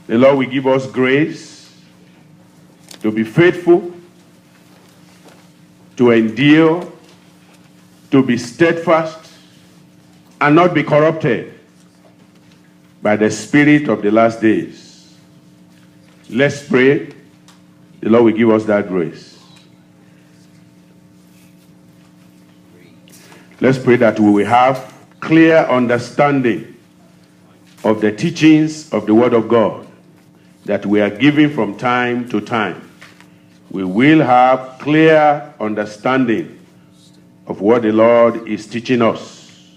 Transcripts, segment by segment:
The Lord will give us grace to be faithful, to endure, to be steadfast, and not be corrupted by the spirit of the last days. Let's pray. The Lord will give us that grace. Let's pray that we will have clear understanding of the teachings of the Word of God that we are giving from time to time. We will have clear understanding of what the Lord is teaching us.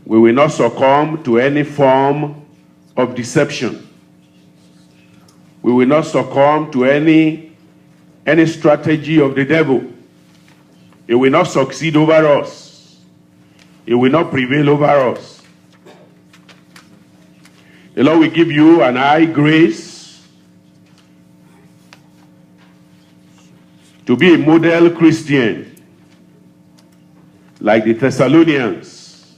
We will not succumb to any form of deception. We will not succumb to any strategy of the devil. It will not succeed over us. It will not prevail over us. The Lord will give you and I grace to be a model Christian like the Thessalonians.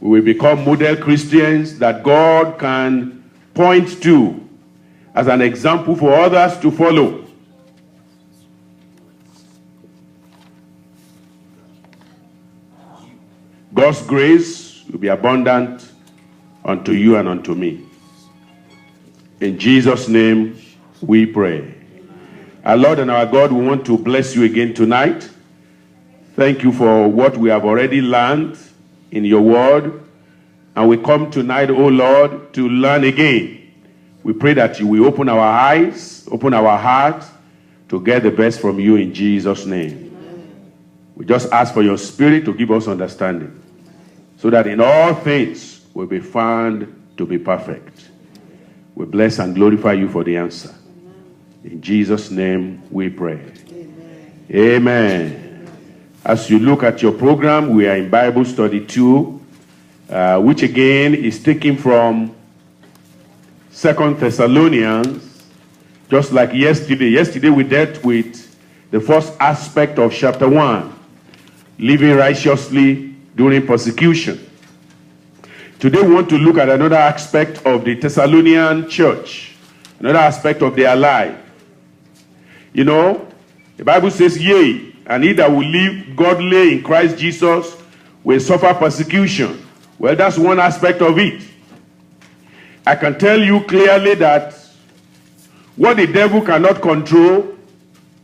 We will become model Christians that God can point to as an example for others to follow. God's grace will be abundant unto you and unto me. In Jesus' name we pray. Our Lord and our God, we want to bless you again tonight. Thank you for what we have already learned in your word. And we come tonight, oh Lord, to learn again. We pray that you will open our eyes, open our hearts to get the best from you in Jesus' name. We just ask for your spirit to give us understanding, so that in all things we'll be found to be perfect. We bless and glorify you for the answer. In Jesus' name we pray. Amen. Amen. As you look at your program, we are in Bible Study 2, which again is taken from 2 Thessalonians, just like yesterday. Yesterday we dealt with the first aspect of chapter 1, living righteously during persecution. Today we want to look at another aspect of the Thessalonian church, another aspect of their life. You know, the Bible says, yea, and he that will live godly in Christ Jesus will suffer persecution. Well, that's one aspect of it. I can tell you clearly that what the devil cannot control,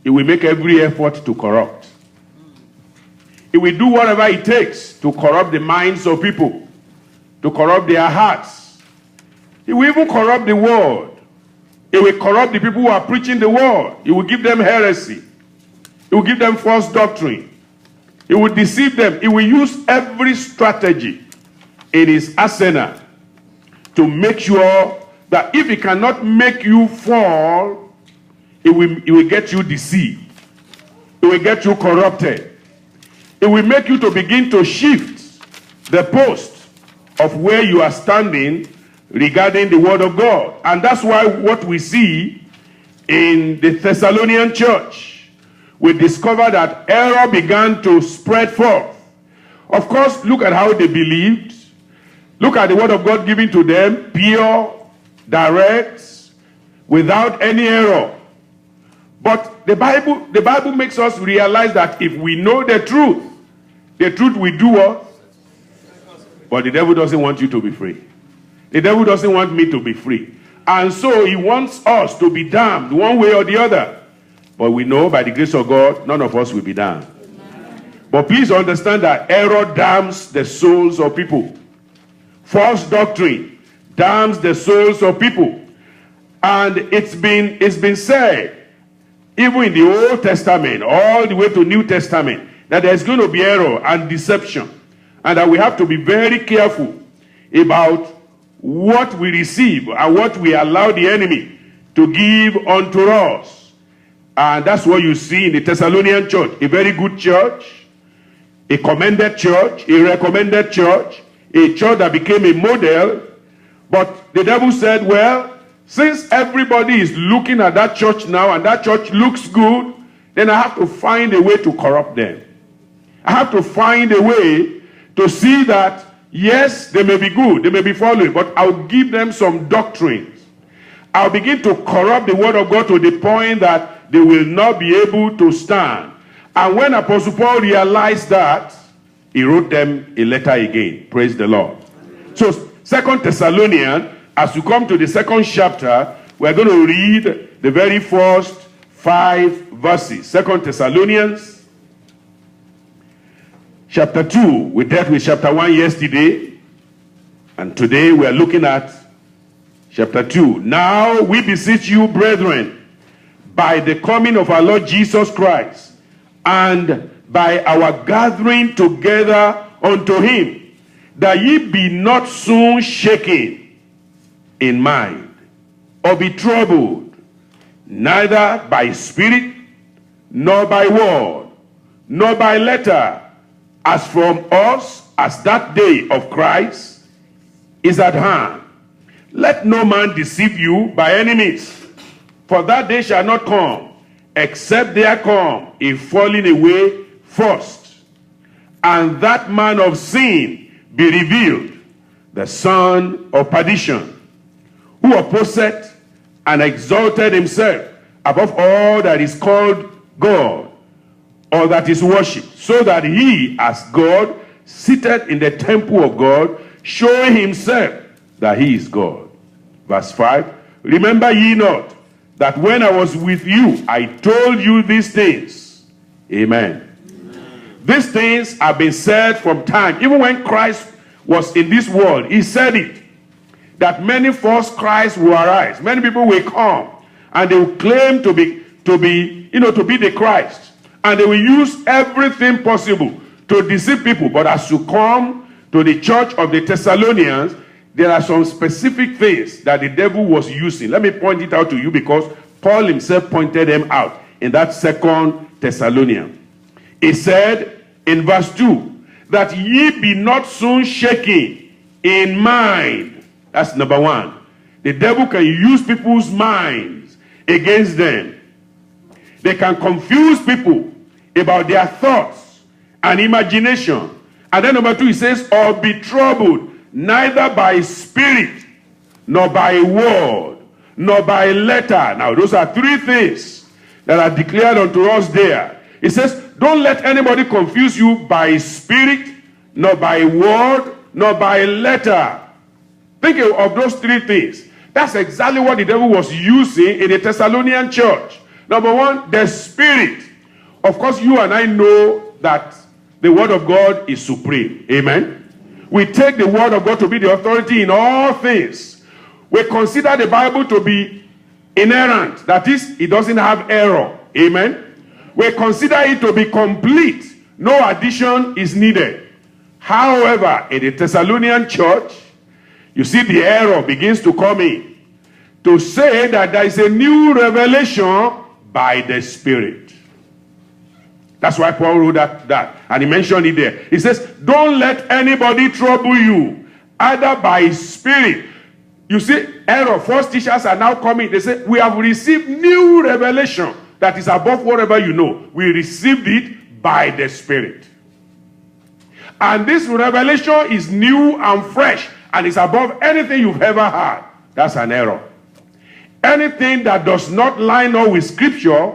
he will make every effort to corrupt. He will do whatever it takes to corrupt the minds of people, to corrupt their hearts. He will even corrupt the word. He will corrupt the people who are preaching the word. He will give them heresy. He will give them false doctrine. He will deceive them. He will use every strategy in his arsenal to make sure that if he cannot make you fall, he will get you deceived. He will get you corrupted. It will make you to begin to shift the post of where you are standing regarding the word of God. And that's why what we see in the Thessalonian church, we discover that error began to spread forth. Of course, look at how they believed. Look at the word of God given to them, pure, direct, without any error. But the Bible makes us realize that if we know the truth will do what? But the devil doesn't want you to be free. The devil doesn't want me to be free. And so he wants us to be damned one way or the other. But we know by the grace of God, none of us will be damned. Amen. But please understand that error damns the souls of people. False doctrine damns the souls of people. And it's been said, even in the Old Testament, all the way to New Testament, that there's going to be error and deception. And that we have to be very careful about what we receive and what we allow the enemy to give unto us. And that's what you see in the Thessalonian church. A very good church, a commended church, a recommended church, a church that became a model. But the devil said, well, since everybody is looking at that church now and that church looks good, then I have to find a way to corrupt them. I have to find a way to see that yes, they may be good, they may be following, but I'll give them some doctrines. I'll begin to corrupt the word of God to the point that they will not be able to stand. And when Apostle Paul realized that, he wrote them a letter again. Praise the Lord. So 2 Thessalonians, as you come to the second chapter, we're going to read the very first 5 verses. 2 Thessalonians chapter 2. We dealt with chapter 1 yesterday. And today we are looking at chapter 2. Now we beseech you, brethren, by the coming of our Lord Jesus Christ, and by our gathering together unto him, that ye be not soon shaken in mind, or be troubled, neither by spirit, nor by word, nor by letter, as from us, as that day of Christ is at hand. Let no man deceive you by any means, for that day shall not come, except there come a falling away first, and that man of sin be revealed, the son of perdition, who opposeth and exalted himself above all that is called God, or that is worshipped, so that he, as God, seated in the temple of God, showing himself that he is God. Verse 5, remember ye not that when I was with you, I told you these things. Amen. These things have been said from time. Even when Christ was in this world, he said it. That many false Christs will arise. Many people will come and they will claim to be the Christ. And they will use everything possible to deceive people. But as you come to the church of the Thessalonians, there are some specific things that the devil was using. Let me point it out to you because Paul himself pointed them out in that 2 Thessalonians. He said in verse 2, that ye be not soon shaken in mind. That's number one. The devil can use people's minds against them. They can confuse people about their thoughts and imagination. And then number 2, he says, or be troubled, neither by spirit, nor by word, nor by letter. Now, those are 3 things that are declared unto us there. It says, don't let anybody confuse you by spirit, nor by word, nor by letter. Think of those 3 things. That's exactly what the devil was using in the Thessalonian church. Number 1, the spirit. Of course, you and I know that the word of God is supreme. Amen. We take the word of God to be the authority in all things. We consider the Bible to be inerrant. That is, it doesn't have error. Amen. We consider it to be complete. No addition is needed. However, in the Thessalonian church, you see the error begins to come in. To say that there is a new revelation by the Spirit. That's why Paul wrote that. And he mentioned it there. He says, don't let anybody trouble you, either by spirit. You see, error. False teachers are now coming. They say, we have received new revelation that is above whatever you know. We received it by the Spirit. And this revelation is new and fresh and is above anything you've ever heard. That's an error. Anything that does not line up with Scripture,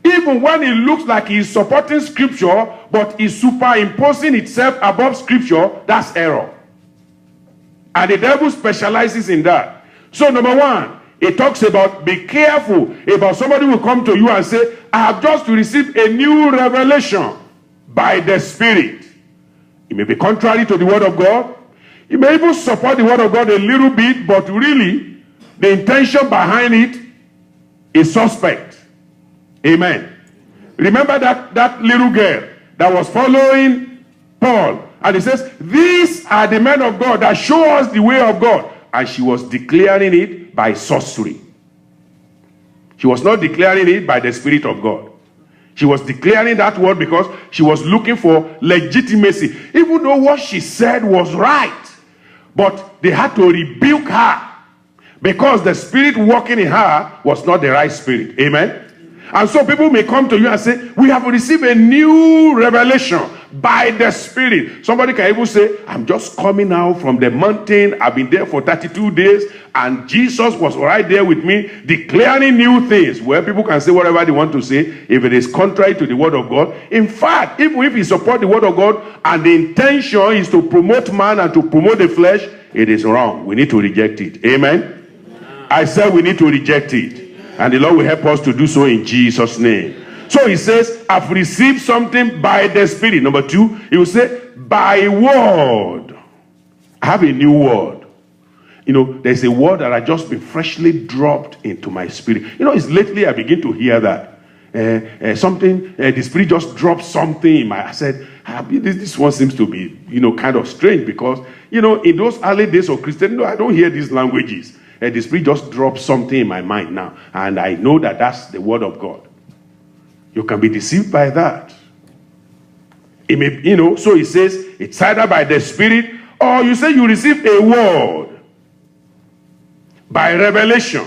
even when it looks like it's supporting Scripture, but is superimposing itself above Scripture, that's error. And the devil specializes in that. So number 1, it talks about be careful about somebody who will come to you and say, I have just received a new revelation by the Spirit. It may be contrary to the word of God. It may even support the word of God a little bit, but really, the intention behind it is suspect. Amen. Remember that little girl that was following Paul. And he says, these are the men of God that show us the way of God. And she was declaring it by sorcery. She was not declaring it by the Spirit of God. She was declaring that word because she was looking for legitimacy. Even though what she said was right. But they had to rebuke her. Because the spirit working in her was not the right spirit. Amen. And so people may come to you and say, we have received a new revelation by the Spirit. Somebody can even say, I'm just coming out from the mountain. I've been there for 32 days. And Jesus was right there with me, declaring new things. Where people can say whatever they want to say, if it is contrary to the word of God. In fact, even if you support the word of God, and the intention is to promote man and to promote the flesh, it is wrong. We need to reject it. Amen? I said we need to reject it. And the Lord will help us to do so in Jesus' name. So he says, I've received something by the Spirit. Number 2, he will say, by word. I have a new word. You know, there's a word that has just been freshly dropped into my spirit. You know, it's lately I begin to hear that. The Spirit just dropped something in my... I said, this one seems to be, kind of strange because, in those early days of Christianity, I don't hear these languages. The Spirit just dropped something in my mind now. And I know that that's the word of God. You can be deceived by that. It may, so he says, it's either by the Spirit or you say you receive a word by revelation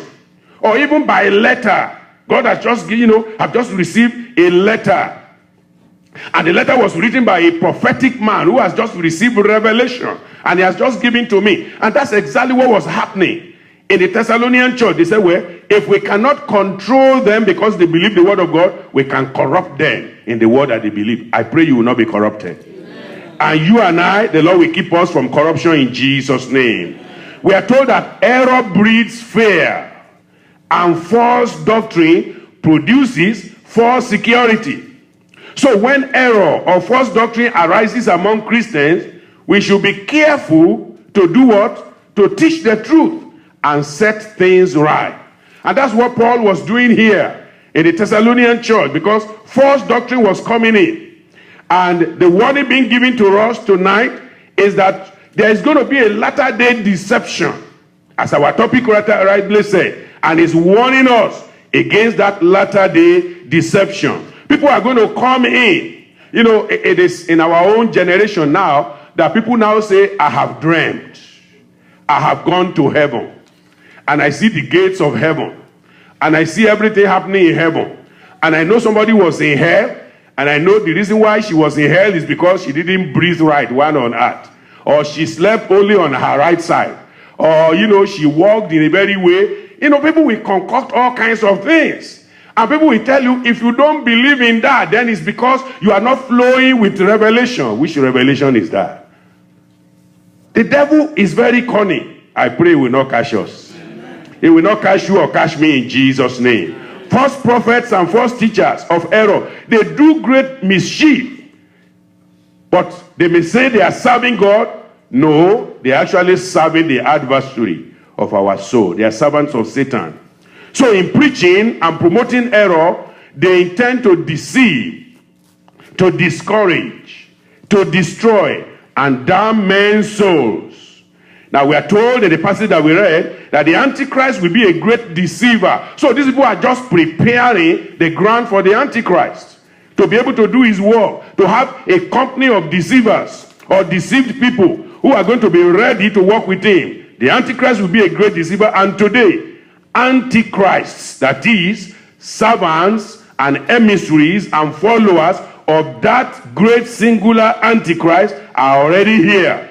or even by letter. God has just, I've just received a letter. And the letter was written by a prophetic man who has just received revelation. And he has just given to me. And that's exactly what was happening in the Thessalonian church. They said, well, if we cannot control them because they believe the word of God, we can corrupt them in the word that they believe. I pray you will not be corrupted. Amen. And you and I, the Lord will keep us from corruption in Jesus' name. We are told that error breeds fear, and false doctrine produces false security. So when error or false doctrine arises among Christians, we should be careful to do what? To teach the truth and set things right. And that's what Paul was doing here in the Thessalonian church, because false doctrine was coming in. And the warning being given to us tonight is that there is going to be a latter day deception, as our topic rightly said, and is warning us against that latter day deception. People are going to come in. It is in our own generation now that people now say, I have dreamt. I have gone to heaven. And I see the gates of heaven. And I see everything happening in heaven. And I know somebody was in hell. And I know the reason why she was in hell is because she didn't breathe right while on earth. Or she slept only on her right side. Or, she walked in a very way. People will concoct all kinds of things. And people will tell you, if you don't believe in that, then it's because you are not flowing with revelation. Which revelation is that? The devil is very cunning. I pray he will not catch us. Amen. He will not catch you or catch me in Jesus' name. Amen. False prophets and false teachers of error, they do great mischief. But they may say they are serving God. No, they are actually serving the adversary of our soul. They are servants of Satan. So in preaching and promoting error, they intend to deceive, to discourage, to destroy, and damn men's souls. Now we are told in the passage that we read that the Antichrist will be a great deceiver. So these people are just preparing the ground for the Antichrist to be able to do his work, to have a company of deceivers or deceived people who are going to be ready to work with him. The Antichrist will be a great deceiver. And today, Antichrists, that is, servants and emissaries and followers of that great singular Antichrist are already here.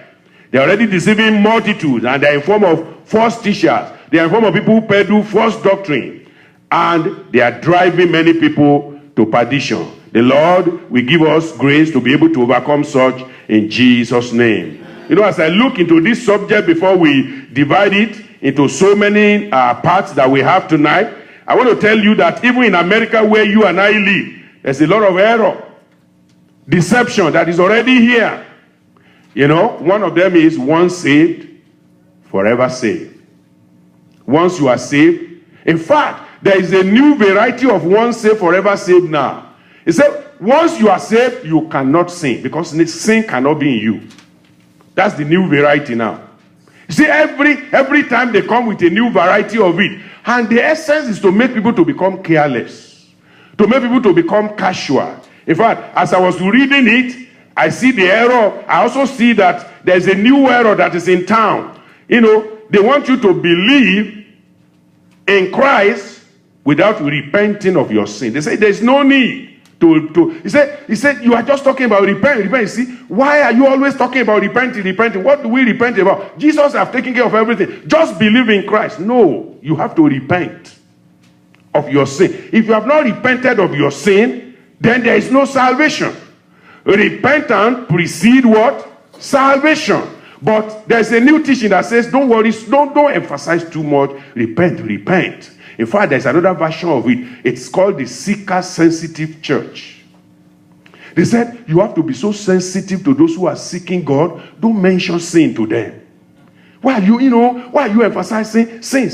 They're already deceiving multitudes, and they're in form of false teachers. They are in form of people who peddle false doctrine. And they are driving many people to perdition. The Lord will give us grace to be able to overcome such in Jesus' name. As I look into this subject before we divide it into so many parts that we have tonight, I want to tell you that even in America where you and I live, there's a lot of error, deception that is already here. One of them is once saved, forever saved. Once you are saved, in fact, there is a new variety of once saved, forever saved now. It said, once you are saved, you cannot sin, because sin cannot be in you. That's the new variety now. You see, every time they come with a new variety of it, and the essence is to make people to become careless, to make people to become casual. In fact, as I was reading it, I see the error. I also see that there's a new error that is in town. They want you to believe in Christ without repenting of your sin. They say there's no need he said, you are just talking about repent. You see, why are you always talking about repenting? What do we repent about? Jesus have taken care of everything. Just believe in Christ. No, you have to repent of your sin. If you have not repented of your sin, then there is no salvation. Repentance precedes what? Salvation. But there's a new teaching that says, don't worry, don't emphasize too much. Repent. In fact, there's another version of it. It's called the seeker-sensitive church. They said, you have to be so sensitive to those who are seeking God. Don't mention sin to them. Why are you emphasizing sin?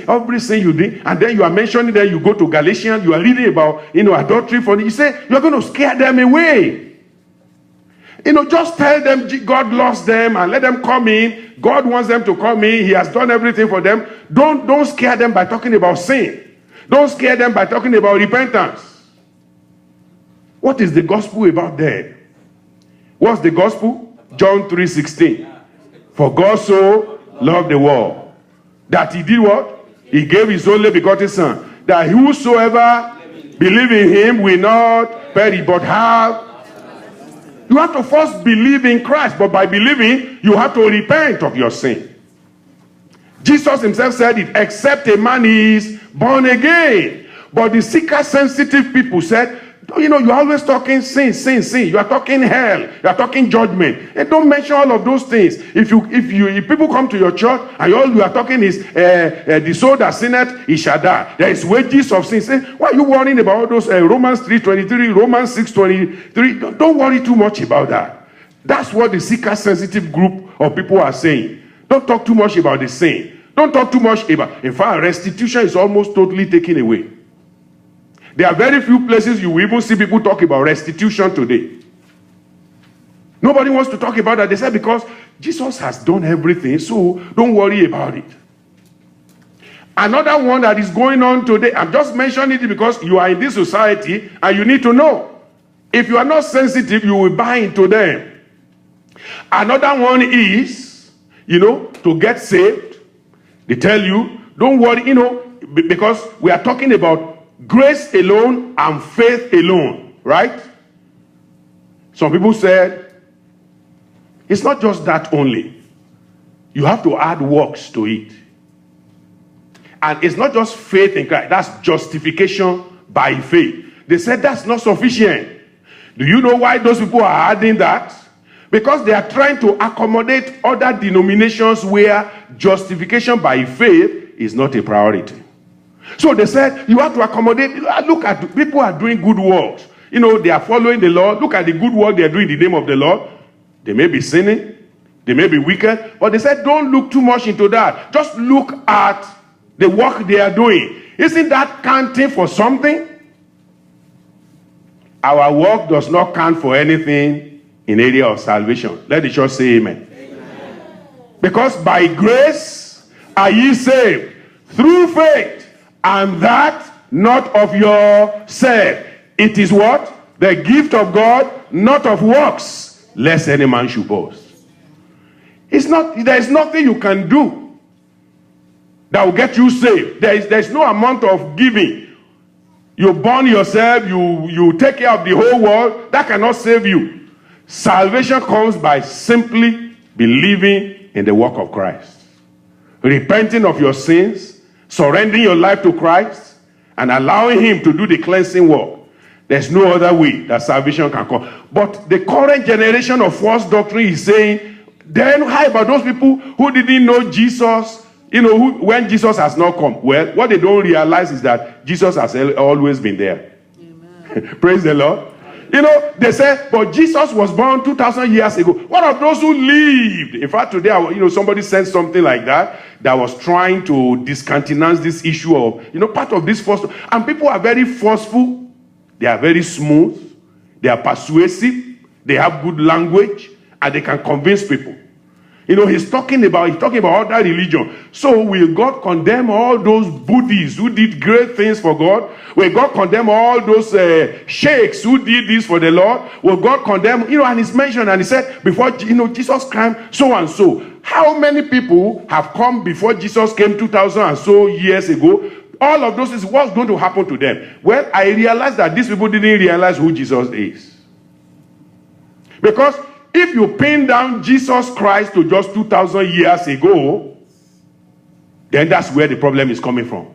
Every sin you do, and then you are mentioning that you go to Galatians, you are reading about, adultery. You say, you're going to scare them away. Just tell them God loves them and let them come in. God wants them to come in. He has done everything for them. Don't scare them by talking about sin. Don't scare them by talking about repentance. What is the gospel about that? What's the gospel? John 3:16. For God so loved the world that he did what? He gave his only begotten son, that whosoever believe in him will not perish but have. You have to first believe in Christ, but by believing, you have to repent of your sin. Jesus himself said it, except a man is born again. But the seeker-sensitive people said, you're always talking sin. You are talking hell. You are talking judgment. And don't mention all of those things. If people come to your church and all you are talking is the soul that sinneth, he shall die. There is wages of sin. Say, why are you worrying about those Romans 3:23, Romans 6:23? Don't worry too much about that. That's what the seeker-sensitive group of people are saying. Don't talk too much about the sin. Don't talk too much about. In fact, restitution is almost totally taken away. There are very few places you will even see people talk about restitution today. Nobody wants to talk about that. They say because Jesus has done everything, so don't worry about it. Another one that is going on today, I'm just mentioning it because you are in this society and you need to know. If you are not sensitive, you will buy into them. Another one is, to get saved. They tell you, don't worry, because we are talking about grace alone and faith alone, right? Some people said, it's not just that only. You have to add works to it. And it's not just faith in Christ. That's justification by faith. They said that's not sufficient. Do you know why those people are adding that? Because they are trying to accommodate other denominations where justification by faith is not a priority. So they said, you have to accommodate. Look at people are doing good works. They are following the Lord. Look at the good work they are doing in the name of the Lord. They may be sinning. They may be wicked. But they said, don't look too much into that. Just look at the work they are doing. Isn't that counting for something? Our work does not count for anything in area of salvation. Let the church say amen. Amen. Because by grace are ye saved through faith. And that not of yourself. It is what? The gift of God, not of works, lest any man should boast. There is nothing you can do that will get you saved. There is no amount of giving. You burn yourself, you take care of the whole world. That cannot save you. Salvation comes by simply believing in the work of Christ. Repenting of your sins, surrendering your life to Christ, and allowing him to do the cleansing work. There's no other way that salvation can come. But the current generation of false doctrine is saying, then how about those people who didn't know Jesus, when Jesus has not come? Well, what they don't realize is that Jesus has always been there. Amen. Praise the Lord. They say, but Jesus was born 2,000 years ago. What of those who lived? In fact, today, somebody sent something like that was trying to discountenance this issue of, part of this force. And people are very forceful. They are very smooth. They are persuasive. They have good language. And they can convince people. He's talking about other religion. So will God condemn all those Buddhists who did great things for God? Will God condemn all those sheikhs who did this for the Lord? Will God condemn, and it's mentioned, and he said, before, Jesus came, so and so. How many people have come before Jesus came 2,000 and so years ago all of those is what's going to happen to them. Well, I realized that these people didn't realize who Jesus is. Because if you pin down Jesus Christ to just 2,000 years ago, then that's where the problem is coming from.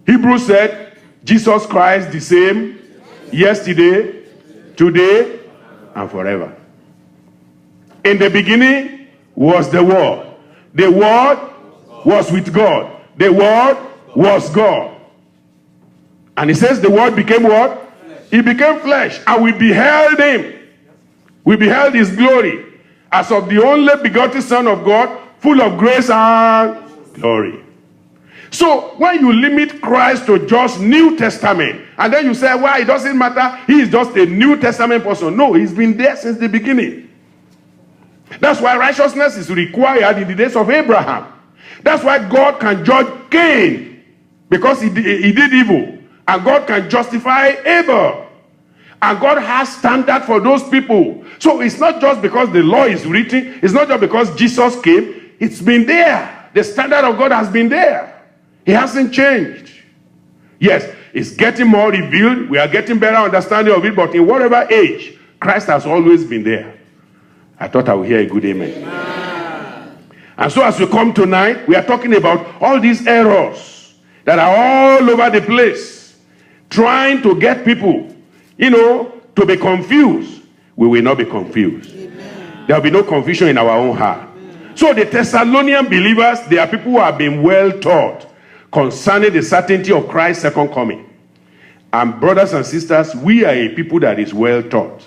Hebrews said, Jesus Christ the same yesterday, today, and forever. In the beginning was the Word. The Word was with God. The Word was God. And it says the Word became what? He became flesh. And we beheld him. We beheld his glory as of the only begotten Son of God, full of grace and glory. So when you limit Christ to just New Testament, and then you say, well, it doesn't matter, he is just a New Testament person. No, he's been there since the beginning. That's why righteousness is required in the days of Abraham. That's why God can judge Cain, because he did evil. And God can justify Abel. And God has standard for those people. So it's not just because the law is written. It's not just because Jesus came. It's been there. The standard of God has been there. It hasn't changed. Yes, it's getting more revealed. We are getting better understanding of it. But in whatever age, Christ has always been there. I thought I would hear a good amen. Amen. And so as we come tonight, we are talking about all these errors that are all over the place, trying to get people, to be confused. We will not be confused. There will be no confusion in our own heart. Amen. So the Thessalonian believers, they are people who have been well taught concerning the certainty of Christ's second coming. And brothers and sisters, we are a people that is well taught.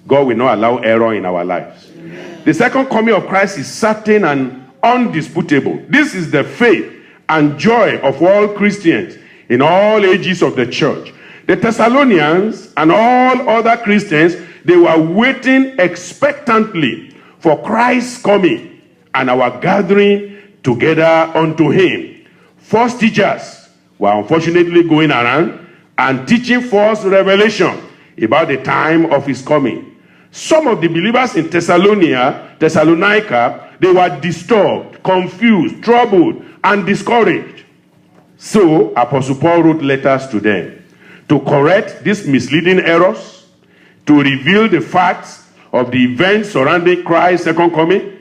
God will not allow error in our lives. Amen. The second coming of Christ is certain and undisputable. This is the faith and joy of all Christians in all ages of the church. The Thessalonians and all other Christians, they were waiting expectantly for Christ's coming and our gathering together unto him. False teachers were unfortunately going around and teaching false revelation about the time of his coming. Some of the believers in Thessalonica, they were disturbed, confused, troubled, and discouraged. So Apostle Paul wrote letters to them to correct these misleading errors, to reveal the facts of the events surrounding Christ's second coming,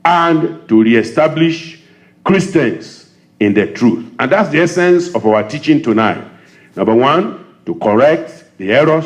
and to reestablish Christians in the truth. And that's the essence of our teaching tonight. Number one, to correct the errors.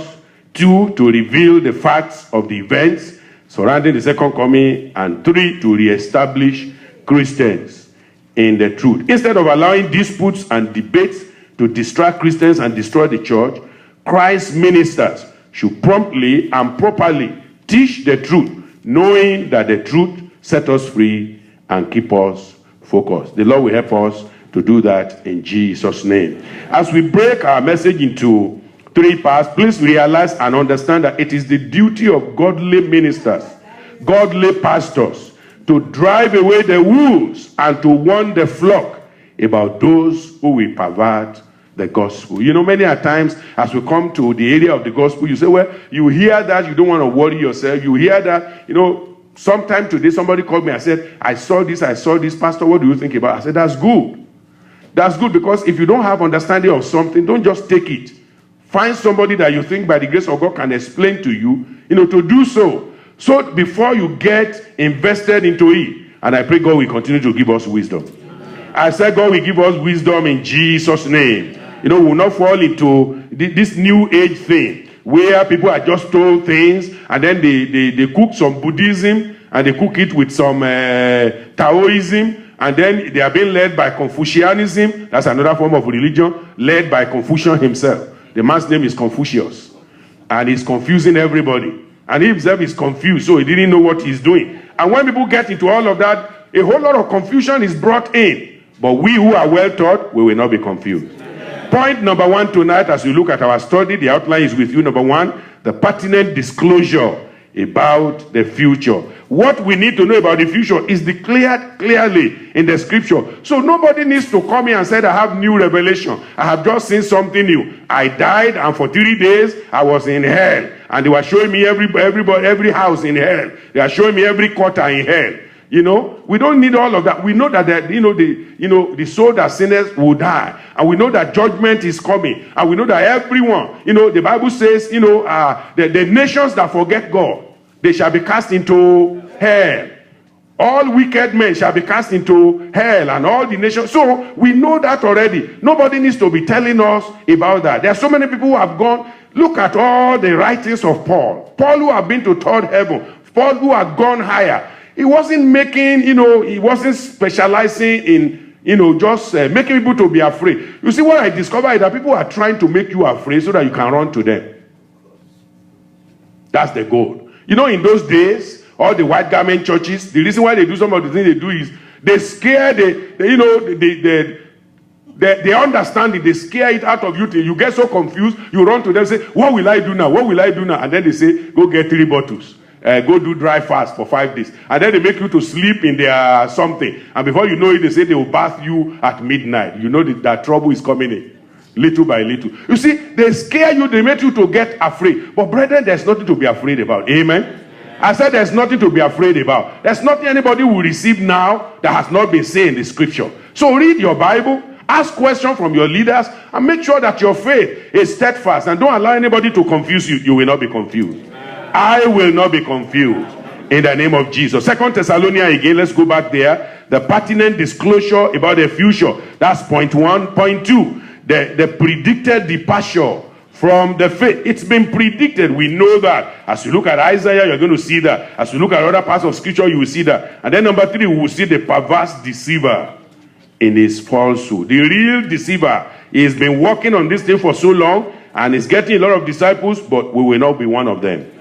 Two, to reveal the facts of the events surrounding the second coming. And three, to reestablish Christians in the truth. Instead of allowing disputes and debates to distract Christians and destroy the church, Christ's ministers should promptly and properly teach the truth, knowing that the truth set us free and keep us focused. The Lord will help us to do that in Jesus' name. As we break our message into three parts, please realize and understand that it is the duty of godly ministers, godly pastors, to drive away the wolves and to warn the flock about those who will pervert the gospel. Many a times as we come to the area of the gospel, you say, well, you hear that, you don't want to worry yourself. You hear that, sometime today somebody called me and said, I saw this, pastor, what do you think about it? I said, that's good. That's good, because if you don't have understanding of something, don't just take it. Find somebody that you think by the grace of God can explain to you, to do so. So before you get invested into it, and I pray God will continue to give us wisdom. I said God will give us wisdom in Jesus' name. We will not fall into this new age thing where people are just told things and then they cook some Buddhism and they cook it with some Taoism, and then they are being led by Confucianism. That's another form of religion led by Confucius himself. The man's name is Confucius, and he's confusing everybody, and he himself is confused, so he didn't know what he's doing. And when people get into all of that, a whole lot of confusion is brought in. But we who are well taught, we will not be confused. Amen. Point number one tonight, as we look at our study, the outline is with you. Number one, the pertinent disclosure about the future. What we need to know about the future is declared clearly in the scripture. So nobody needs to come here and say, I have new revelation. I have just seen something new. I died, and for 3 days I was in hell. And they were showing me every house in hell. They are showing me every quarter in hell. You know, we don't need all of that. We know that the soul that sinners will die, and we know that judgment is coming, and we know that everyone, the Bible says, the nations that forget God, they shall be cast into hell. All wicked men shall be cast into hell, and all the nations. So we know that already. Nobody needs to be telling us about that. There are so many people who have gone. Look at all the writings of Paul. Paul who have been to third heaven. Paul who had gone higher. He wasn't making, he wasn't specializing in, just making people to be afraid. You see, what I discovered is that people are trying to make you afraid so that you can run to them. That's the goal. In those days, all the white garment churches, the reason why they do some of the things they do is they scare they understand it, they scare it out of you till you get so confused, you run to them and say, what will I do now? What will I do now? And then they say, go get 3 bottles. Go do dry fast for 5 days. And then they make you to sleep in their something. And before you know it, they say they will bath you at midnight. You know that trouble is coming in. Little by little. You see, they scare you, they make you to get afraid. But brethren, there's nothing to be afraid about. Amen? I said there's nothing to be afraid about. There's nothing anybody will receive now that has not been said in the scripture. So read your Bible, ask questions from your leaders, and make sure that your faith is steadfast. And don't allow anybody to confuse you. You will not be confused. I will not be confused in the name of Jesus. 2 Thessalonians again, let's go back there. The pertinent disclosure about the future. That's point 1. Point 2, the predicted departure from the faith. It's been predicted. We know that. As you look at Isaiah, you're going to see that. As you look at other parts of scripture, you will see that. And then number 3, we will see the perverse deceiver in his falsehood. The real deceiver. He has been working on this thing for so long and is getting a lot of disciples, but we will not be one of them.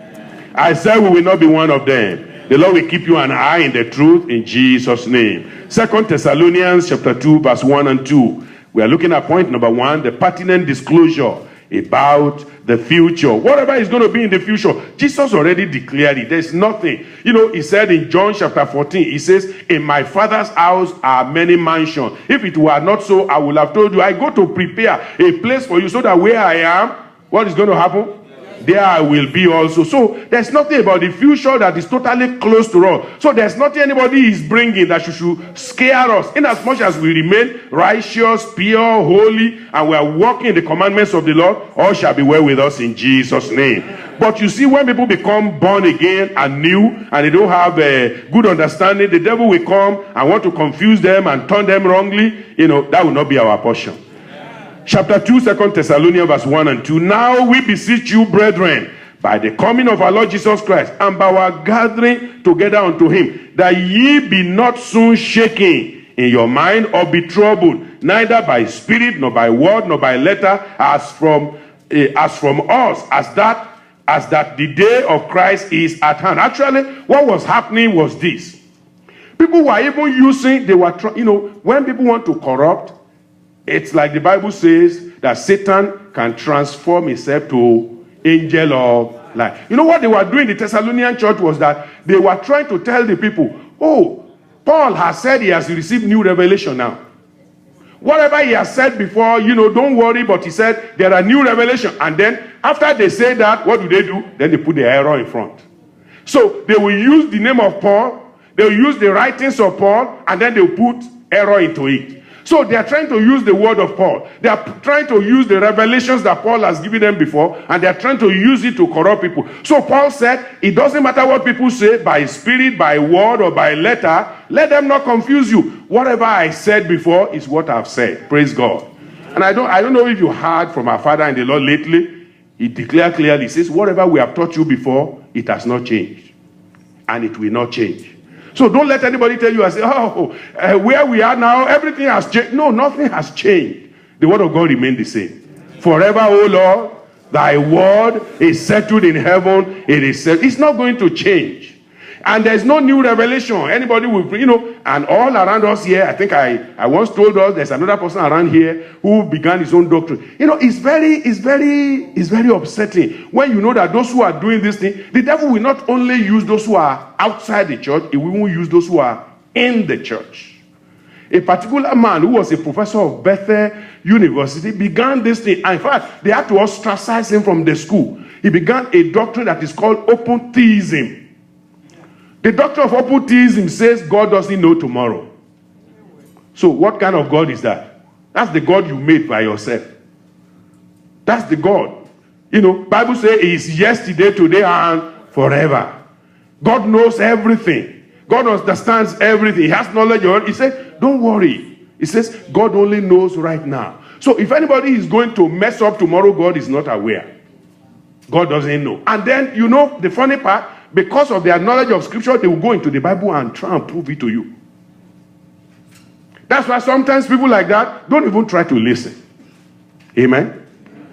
I said we will not be one of them. The Lord will keep you an eye in the truth in Jesus' name. 2 Thessalonians chapter 2, verse 1 and 2. We are looking at point number 1, the pertinent disclosure about the future. Whatever is going to be in the future, Jesus already declared it. There's nothing. He said in John chapter 14, he says, in my Father's house are many mansions. If it were not so, I would have told you, I go to prepare a place for you so that where I am, what is going to happen? There I will be also. So there's nothing about the future that is totally close to us. So there's nothing anybody is bringing that should scare us. In as much as we remain righteous, pure, holy, and we are walking in the commandments of the Lord, all shall be well with us in Jesus' name. But you see, when people become born again and new, and they don't have a good understanding, the devil will come and want to confuse them and turn them wrongly. That will not be our portion. Chapter 2, 2 Thessalonians verse 1 and 2. Now we beseech you, brethren, by the coming of our Lord Jesus Christ, and by our gathering together unto him, that ye be not soon shaken in your mind, or be troubled, neither by spirit, nor by word, nor by letter, as from us, as that the day of Christ is at hand. Actually, what was happening was this. People were even using, when people want to corrupt, it's like the Bible says that Satan can transform himself to angel of light. You know what they were doing in the Thessalonian church was that they were trying to tell the people, oh, Paul has said he has received new revelation now. Whatever he has said before, don't worry, but he said there are new revelation. And then after they say that, what do? Then they put the error in front. So they will use the name of Paul, they will use the writings of Paul, and then they will put error into it. So they are trying to use the word of Paul. They are trying to use the revelations that Paul has given them before, and they are trying to use it to corrupt people. So Paul said, it doesn't matter what people say, by spirit, by word, or by letter, let them not confuse you. Whatever I said before is what I've said. Praise God. And I don't know if you heard from our Father in the Lord lately. He declared clearly, he says, whatever we have taught you before, it has not changed. And it will not change. So don't let anybody tell you, where we are now, everything has changed. No, nothing has changed. The word of God remains the same. Forever, O Lord, thy word is settled in heaven. It's not going to change. And there's no new revelation. Anybody will, and all around us here, I think I once told us there's another person around here who began his own doctrine. It's very upsetting when you know that those who are doing this thing, the devil will not only use those who are outside the church, he will use those who are in the church. A particular man who was a professor of Bethel University began this thing. And in fact, they had to ostracize him from the school. He began a doctrine that is called open theism. The doctrine of occultism says God doesn't know tomorrow. So what kind of God is that? That's the God you made by yourself. That's the God. You know, Bible says he is yesterday, today, and forever. God knows everything. God understands everything. He has knowledge of it. He said, don't worry. He says, God only knows right now. So if anybody is going to mess up tomorrow, God is not aware. God doesn't know. And then, you know, the funny part, because of their knowledge of scripture, they will go into the Bible and try and prove it to you. That's why sometimes people like that don't even try to listen. Amen.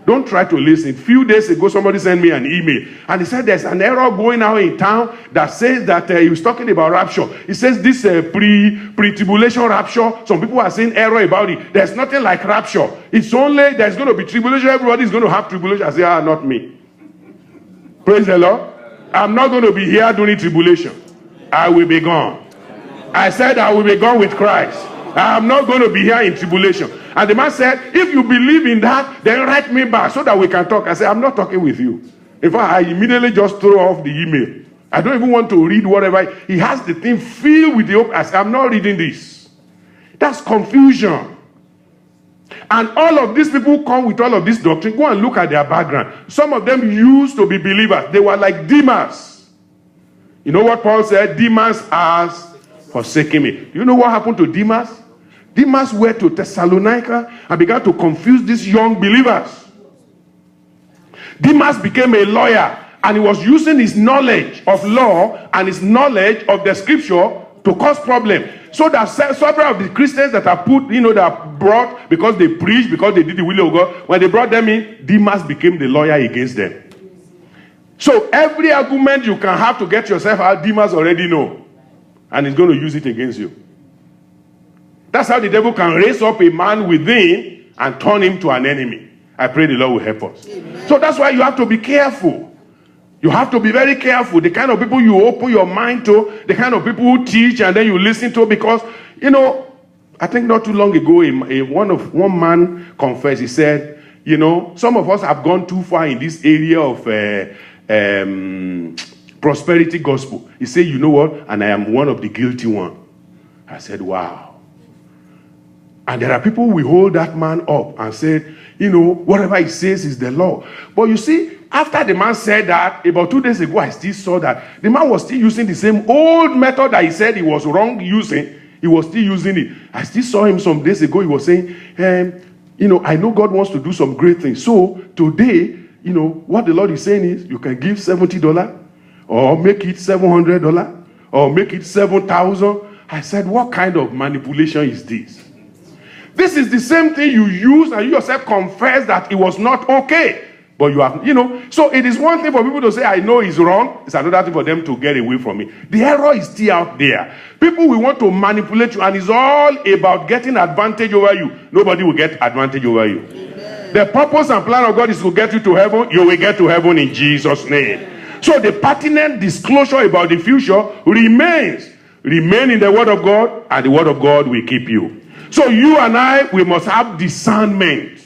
Don't try to listen. A few days ago, somebody sent me an email, and he said there's an error going out in town that says that he was talking about rapture. He says this pre-tribulation rapture. Some people are saying error about it. There's nothing like rapture. It's only there's going to be tribulation. Everybody's going to have tribulation. I say, not me. Praise the Lord. I'm not going to be here during tribulation. I will be gone. I said I will be gone with Christ. I'm not going to be here in tribulation. And the man said, if you believe in that, then write me back so that we can talk. I said, I'm not talking with you. In fact, I immediately just throw off the email. I don't even want to read whatever. He has the thing filled with the hope. I said, I'm not reading this. That's confusion. And all of these people come with all of this doctrine. Go and look at their background. Some of them used to be believers. They were like Demas. You know what Paul said? Demas has forsaken me. You know what happened to Demas? Demas went to Thessalonica and began to confuse these young believers. Demas became a lawyer, and he was using his knowledge of law and his knowledge of the scripture to cause problem. So that several of the Christians that are put, that are brought because they preached, because they did the will of God, when they brought them in, Demas became the lawyer against them. So every argument you can have to get yourself out, Demas already know. And he's going to use it against you. That's how the devil can raise up a man within and turn him to an enemy. I pray the Lord will help us. Amen. So that's why you have to be careful. You have to be very careful. The kind of people you open your mind to, the kind of people who teach and then you listen to, because, I think not too long ago, one man confessed. He said, some of us have gone too far in this area of prosperity gospel. He said, you know what? And I am one of the guilty one. I said, wow. And there are people who hold that man up and said, whatever he says is the law. But you see, after the man said that, about 2 days ago, I still saw that the man was still using the same old method that he said he was wrong using. He was still using it. I still saw him some days ago. He was saying, I know God wants to do some great things. So today, what the Lord is saying is, you can give $70 or make it $700 or make it $7,000. I said, what kind of manipulation is this? This is the same thing you use and you yourself confess that it was not okay. But you have, so it is one thing for people to say, I know it's wrong. It's another thing for them to get away from it. The error is still out there. People will want to manipulate you, and it's all about getting advantage over you. Nobody will get advantage over you. Amen. The purpose and plan of God is to get you to heaven. You will get to heaven in Jesus' name. So the pertinent disclosure about the future remains. Remain in the word of God, and the word of God will keep you. So you and I, we must have discernment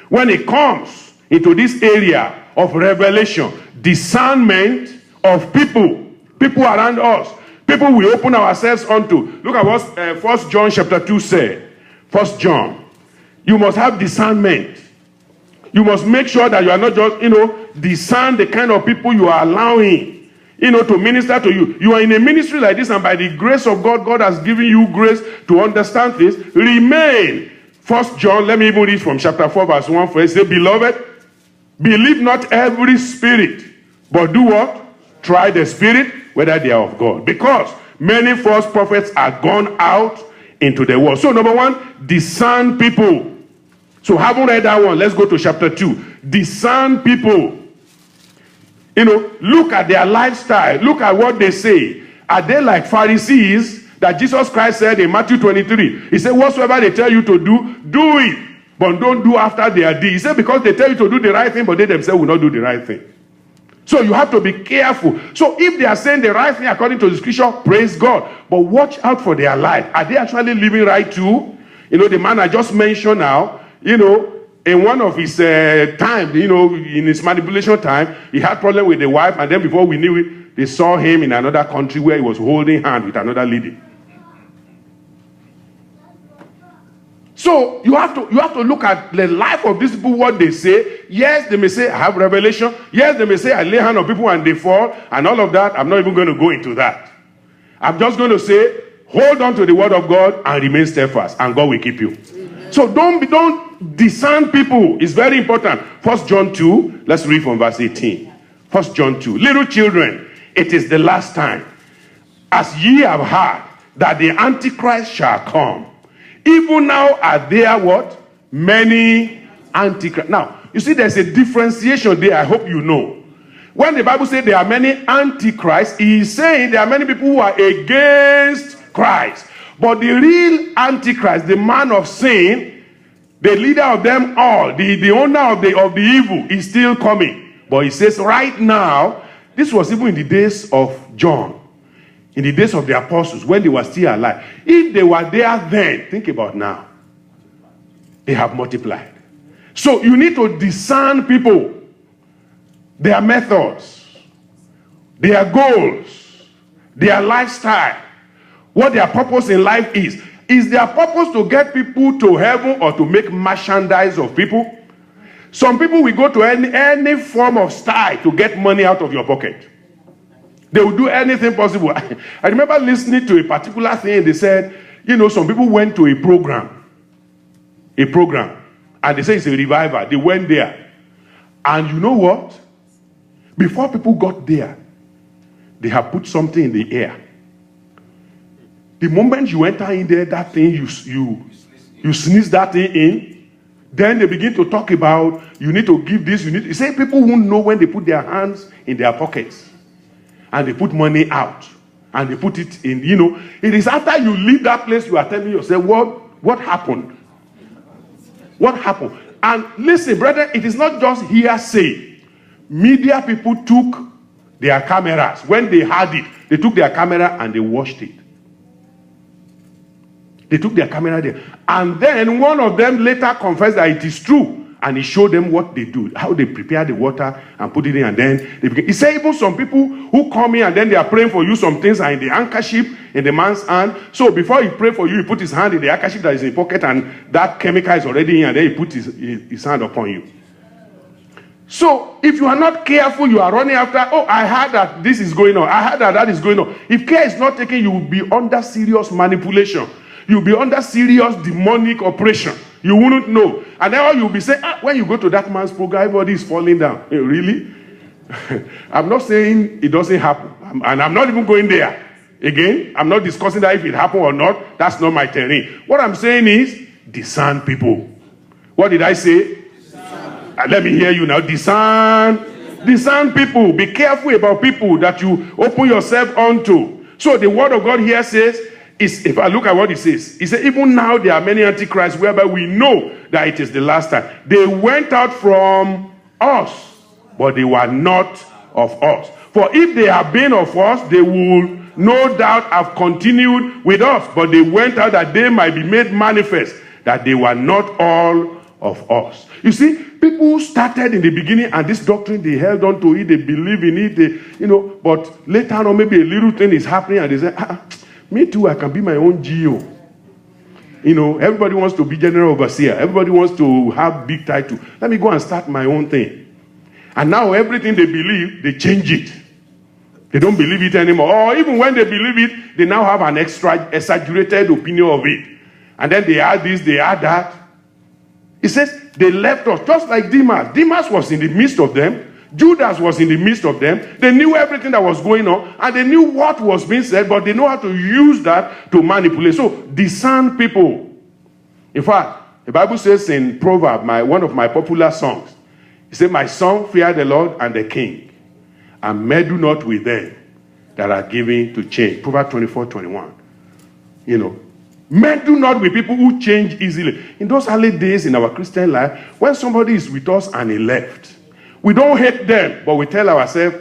when it comes into this area of revelation. Discernment of people around us, people we open ourselves unto. Look at what 1 John chapter 2 said. 1 John, you must have discernment. You must make sure that you are not just, discern the kind of people you are allowing, to minister to you. You are in a ministry like this, and by the grace of God, God has given you grace to understand this. Remain. 1 John, let me even read from chapter 4, verse 1 first. Say, beloved, believe not every spirit, but do what? Try the spirit, whether they are of God. Because many false prophets are gone out into the world. So number one, discern people. So haven't read that one. Let's go to chapter 2. Discern people. Look at their lifestyle. Look at what they say. Are they like Pharisees that Jesus Christ said in Matthew 23? He said, whatsoever they tell you to do, do it. But don't do after their deed. He said, because they tell you to do the right thing, but they themselves will not do the right thing. So you have to be careful. So if they are saying the right thing according to the scripture, praise God. But watch out for their life. Are they actually living right too? The man I just mentioned now, in one of his time, in his manipulation time, he had problem with the wife, and then before we knew it, they saw him in another country where he was holding hand with another lady. So you have to look at the life of these people, what they say. Yes, they may say, I have revelation. Yes, they may say, I lay hand on people and they fall, and all of that. I'm not even going to go into that. I'm just going to say, hold on to the word of God and remain steadfast, and God will keep you. Amen. So don't discern people. It's very important. 1 John 2, let's read from verse 18. 1 John 2. Little children, it is the last time. As ye have heard that the Antichrist shall come. Even now are there what? Many Antichrists. Now, you see there's a differentiation there. I hope you know. When the Bible says there are many Antichrists, he is saying there are many people who are against Christ. But the real Antichrist, the man of sin, the leader of them all, the owner of the evil, is still coming. But he says right now, this was even in the days of John. In the days of the apostles, when they were still alive. If they were there then, think about now. They have multiplied. So you need to discern people. Their methods. Their goals. Their lifestyle. What their purpose in life is. Is their purpose to get people to heaven or to make merchandise of people? Some people will go to any form of style to get money out of your pocket. They will do anything possible. I remember listening to a particular thing. They said, some people went to a program, and they say it's a revival. They went there. And you know what? Before people got there, they have put something in the air. The moment you enter in there, that thing, you sneeze that thing in, then they begin to talk about, you need to give this, you say people won't know when they put their hands in their pockets. And they put money out. And they put it in, It is after you leave that place, you are telling yourself, what happened? What happened? And listen, brother, it is not just hearsay. Media people took their cameras. When they had it, they took their camera and they watched it. They took their camera there. And then one of them later confessed that it is true. And he showed them what they do, how they prepare the water and put it in, and then they begin. He said even some people who come in and then they are praying for you, some things are in the handkerchief in the man's hand. So before he pray for you, he put his hand in the handkerchief that is in his pocket, and that chemical is already in, and then he put his hand upon you. So if you are not careful, you are running after, I heard that this is going on. I heard that is going on. If care is not taken, you will be under serious manipulation. You will be under serious demonic oppression. You wouldn't know. And then all you'll be saying, when you go to that man's program, everybody is falling down. Hey, really? I'm not saying it doesn't happen. And I'm not even going there. Again, I'm not discussing that if it happened or not. That's not my terrain. What I'm saying is, discern people. What did I say? Let me hear you now. Discern people. Be careful about people that you open yourself onto. So the word of God here says, if I look at what he says, he said, even now there are many antichrists whereby we know that it is the last time. They went out from us, but they were not of us. For if they had been of us, they would no doubt have continued with us. But they went out that they might be made manifest that they were not all of us. You see, people who started in the beginning and this doctrine, they held on to it, they believe in it, but later on maybe a little thing is happening and they say, me too, I can be my own GO. Everybody wants to be general overseer. Everybody wants to have big title. Let me go and start my own thing. And now everything they believe, they change it. They don't believe it anymore. Or even when they believe it, they now have an exaggerated opinion of it. And then they add this, they add that. It says they left us, just like Demas. Demas was in the midst of them. Judas was in the midst of them. They knew everything that was going on, and they knew what was being said, but they know how to use that to manipulate. So, discern people. In fact, the Bible says in Proverbs, one of my popular songs, it says, my son, fear the Lord and the king, and meddle not with them that are given to change. Proverbs 24:21. Meddle not with people who change easily. In those early days in our Christian life, when somebody is with us and he left, we don't hate them, but we tell ourselves,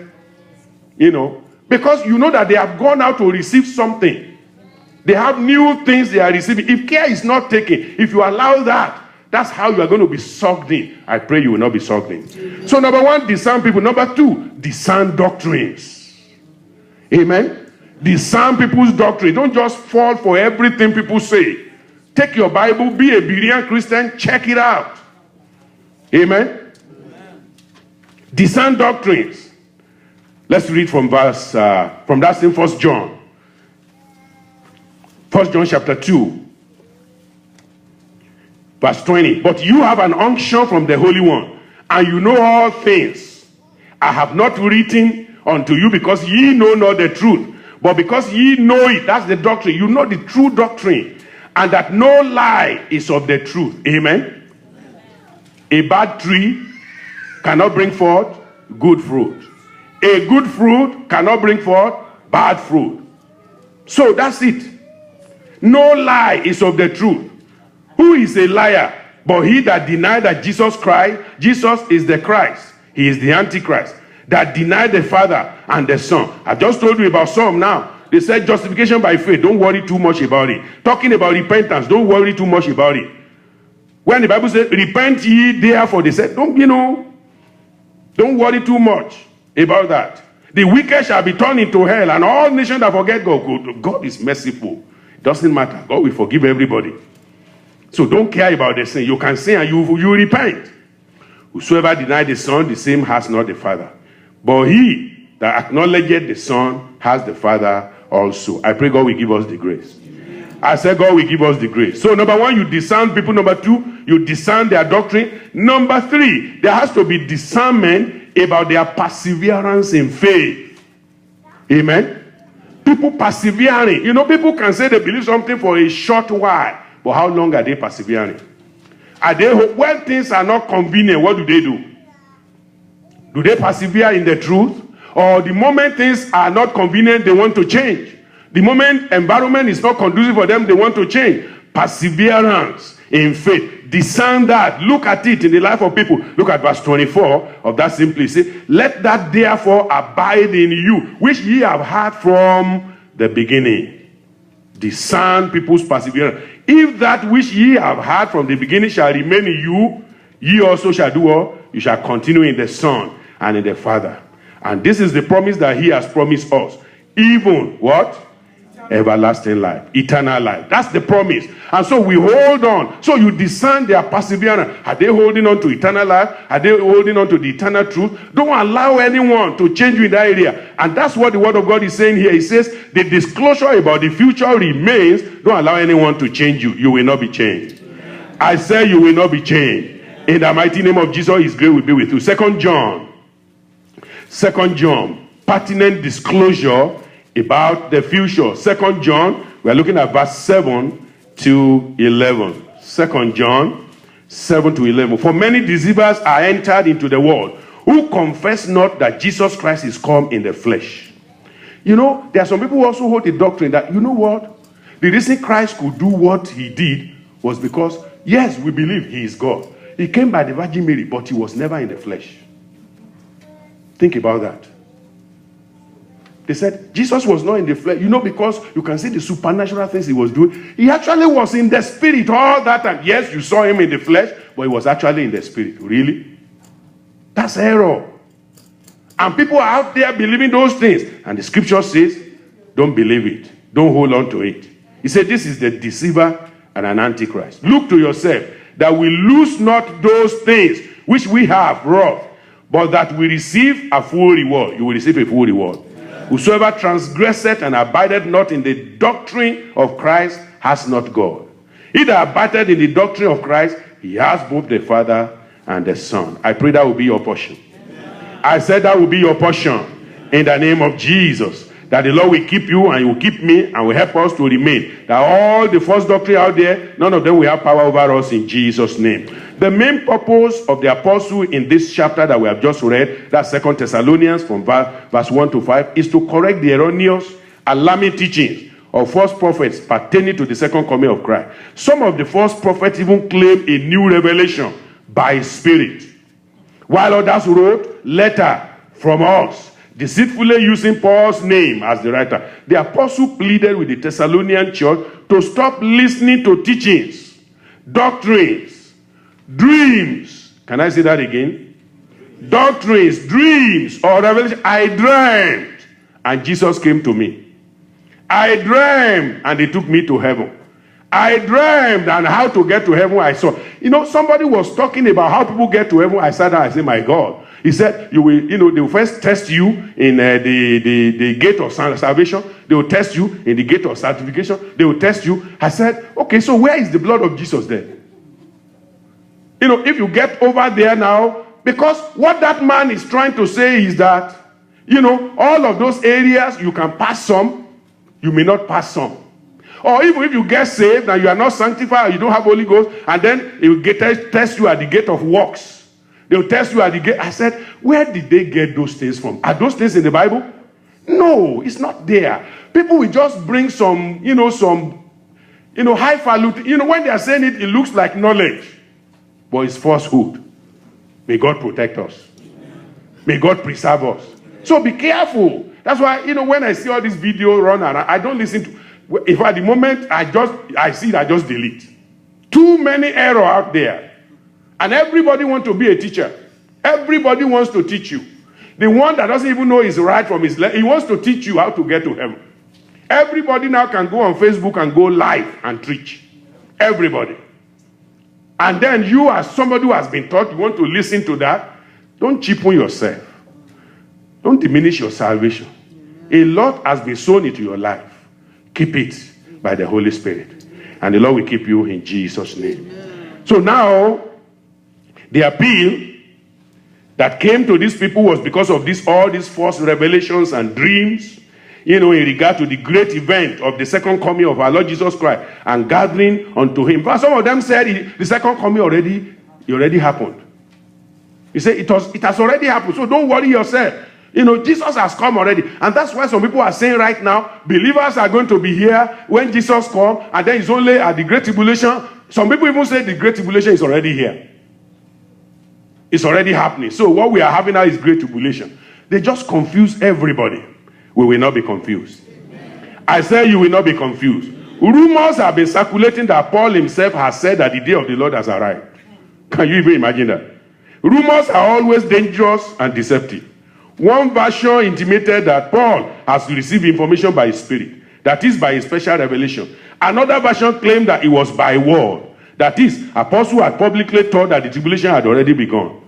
because that they have gone out to receive something. They have new things they are receiving. If care is not taken, if you allow that, that's how you are going to be sucked in. I pray you will not be sucked in. So number one, discern people. Number two, discern doctrines. Amen? Discern people's doctrine. Don't just fall for everything people say. Take your Bible, be a Berean Christian, check it out. Amen? Discern doctrines. Let's read from that same 1 John. 1 John chapter 2. Verse 20. But you have an unction from the Holy One, and you know all things. I have not written unto you because ye know not the truth, but because ye know it. That's the doctrine. You know the true doctrine. And that no lie is of the truth. Amen? A bad tree cannot bring forth good fruit. A good fruit cannot bring forth bad fruit. So that's it. No lie is of the truth. Who is a liar? But he that denied that Jesus is the Christ. He is the Antichrist. That denied the Father and the Son. I just told you about some now. They said justification by faith. Don't worry too much about it. Talking about repentance. Don't worry too much about it. When the Bible says, repent ye therefore, they said, don't worry too much about that. The wicked shall be turned into hell, and all nations that forget God. God is merciful. It doesn't matter. God will forgive everybody. So don't care about the sin. You can sin and you repent. Whosoever denied the Son, the same has not the Father. But he that acknowledgeth the Son has the Father also. I pray God will give us the grace. Amen. I said God will give us the grace. So number one, you discern people. Number two, you discern their doctrine. Number three, there has to be discernment about their perseverance in faith. Amen. People persevering. You know, people can say they believe something for a short while, but how long are they persevering? When things are not convenient, what do? Do they persevere in the truth? Or the moment things are not convenient, they want to change? The moment environment is not conducive for them, they want to change. Perseverance in faith. Discern that. Look at it in the life of people. Look at verse 24 of that simplicity. Let that therefore abide in you, which ye have heard from the beginning. Discern people's perseverance. If that which ye have heard from the beginning shall remain in you, ye also shall do what? You shall continue in the Son and in the Father. And this is the promise that he has promised us. Even what? Everlasting life. Eternal life. That's the promise. And so we hold on. So you discern their perseverance. Are they holding on to eternal life? Are they holding on to the eternal truth? Don't allow anyone to change you in that area. And that's what the word of God is saying here. He says the disclosure about the future remains. Don't allow anyone to change you. You will not be changed. I say you will not be changed. In the mighty name of Jesus, his grace will be with you. Second John, pertinent disclosure about the future. 2 John, we are looking at verse 7 to 11. 2 John 7 to 11. For many deceivers are entered into the world, who confess not that Jesus Christ is come in the flesh. You know, there are some people who also hold the doctrine that, you know what? The reason Christ could do what he did was because, yes, we believe he is God. He came by the Virgin Mary, but he was never in the flesh. Think about that. They said Jesus was not in the flesh. You know, because you can see the supernatural things he was doing. He actually was in the spirit all that time. Yes, you saw him in the flesh, but he was actually in the spirit. Really? That's error. And people are out there believing those things. And the scripture says, don't believe it. Don't hold on to it. He said this is the deceiver and an antichrist. Look to yourself that we lose not those things which we have wrought, but that we receive a full reward. You will receive a full reward. Whosoever transgresseth and abideth not in the doctrine of Christ has not God. He that abideth in the doctrine of Christ, he has both the Father and the Son. I pray that will be your portion. Amen. I said that will be your portion in the name of Jesus. That the Lord will keep you and he will keep me and will help us to remain. That all the false doctrine out there, none of them will have power over us in Jesus' name. The main purpose of the apostle in this chapter that we have just read, that's 2 Thessalonians from verse 1 to 5, is to correct the erroneous, alarming teachings of false prophets pertaining to the second coming of Christ. Some of the false prophets even claim a new revelation by his Spirit, while others wrote letter from us, deceitfully using Paul's name as the writer. The apostle pleaded with the Thessalonian church to stop listening to teachings, doctrines, dreams. Can I say that again? Doctrines, dreams, or revelation. I dreamt. and Jesus came to me. I dreamed, and they took me to heaven. I dreamed, and how to get to heaven I saw. Somebody was talking about how people get to heaven. I sat down, I said, my God. He said, they will first test you in the gate of salvation. They will test you in the gate of sanctification. They will test you. I said, okay, so where is the blood of Jesus then? If you get over there now, because what that man is trying to say is that, all of those areas, you can pass some, you may not pass some. Or even if you get saved and you are not sanctified, or you don't have Holy Ghost, and then it will test you at the gate of works. They will test you at the gate. I said, where did they get those things from? Are those things in the Bible? No, it's not there. People will just bring some highfalutin. When they are saying it, it looks like knowledge, but it's falsehood. May God protect us. May God preserve us. So be careful. That's why, when I see all these videos run around, I don't listen to. If at the moment I see it, I just delete. Too many error out there. And everybody wants to be a teacher. Everybody wants to teach you. The one that doesn't even know his right from his left, he wants to teach you how to get to heaven. Everybody now can go on Facebook and go live and preach. Everybody. And then you, as somebody who has been taught, you want to listen to that. Don't cheapen yourself. Don't diminish your salvation. A lot has been sown into your life. Keep it by the Holy Spirit. And the Lord will keep you in Jesus' name. So now, the appeal that came to these people was because of all these false revelations and dreams, in regard to the great event of the second coming of our Lord Jesus Christ and gathering unto him. But some of them said the second coming already happened. He said it has already happened, so don't worry yourself. Jesus has come already. And that's why some people are saying right now, believers are going to be here when Jesus comes, and then it's only at the Great Tribulation. Some people even say the Great Tribulation is already here. It's already happening. So what we are having now is Great Tribulation. They just confuse everybody. We will not be confused. I say you will not be confused. Rumors have been circulating that Paul himself has said that the day of the Lord has arrived. Can you even imagine that? Rumors are always dangerous and deceptive. One version intimated that Paul has received information by his spirit. That is by a special revelation. Another version claimed that it was by word. That is, apostle had publicly taught that the tribulation had already begun.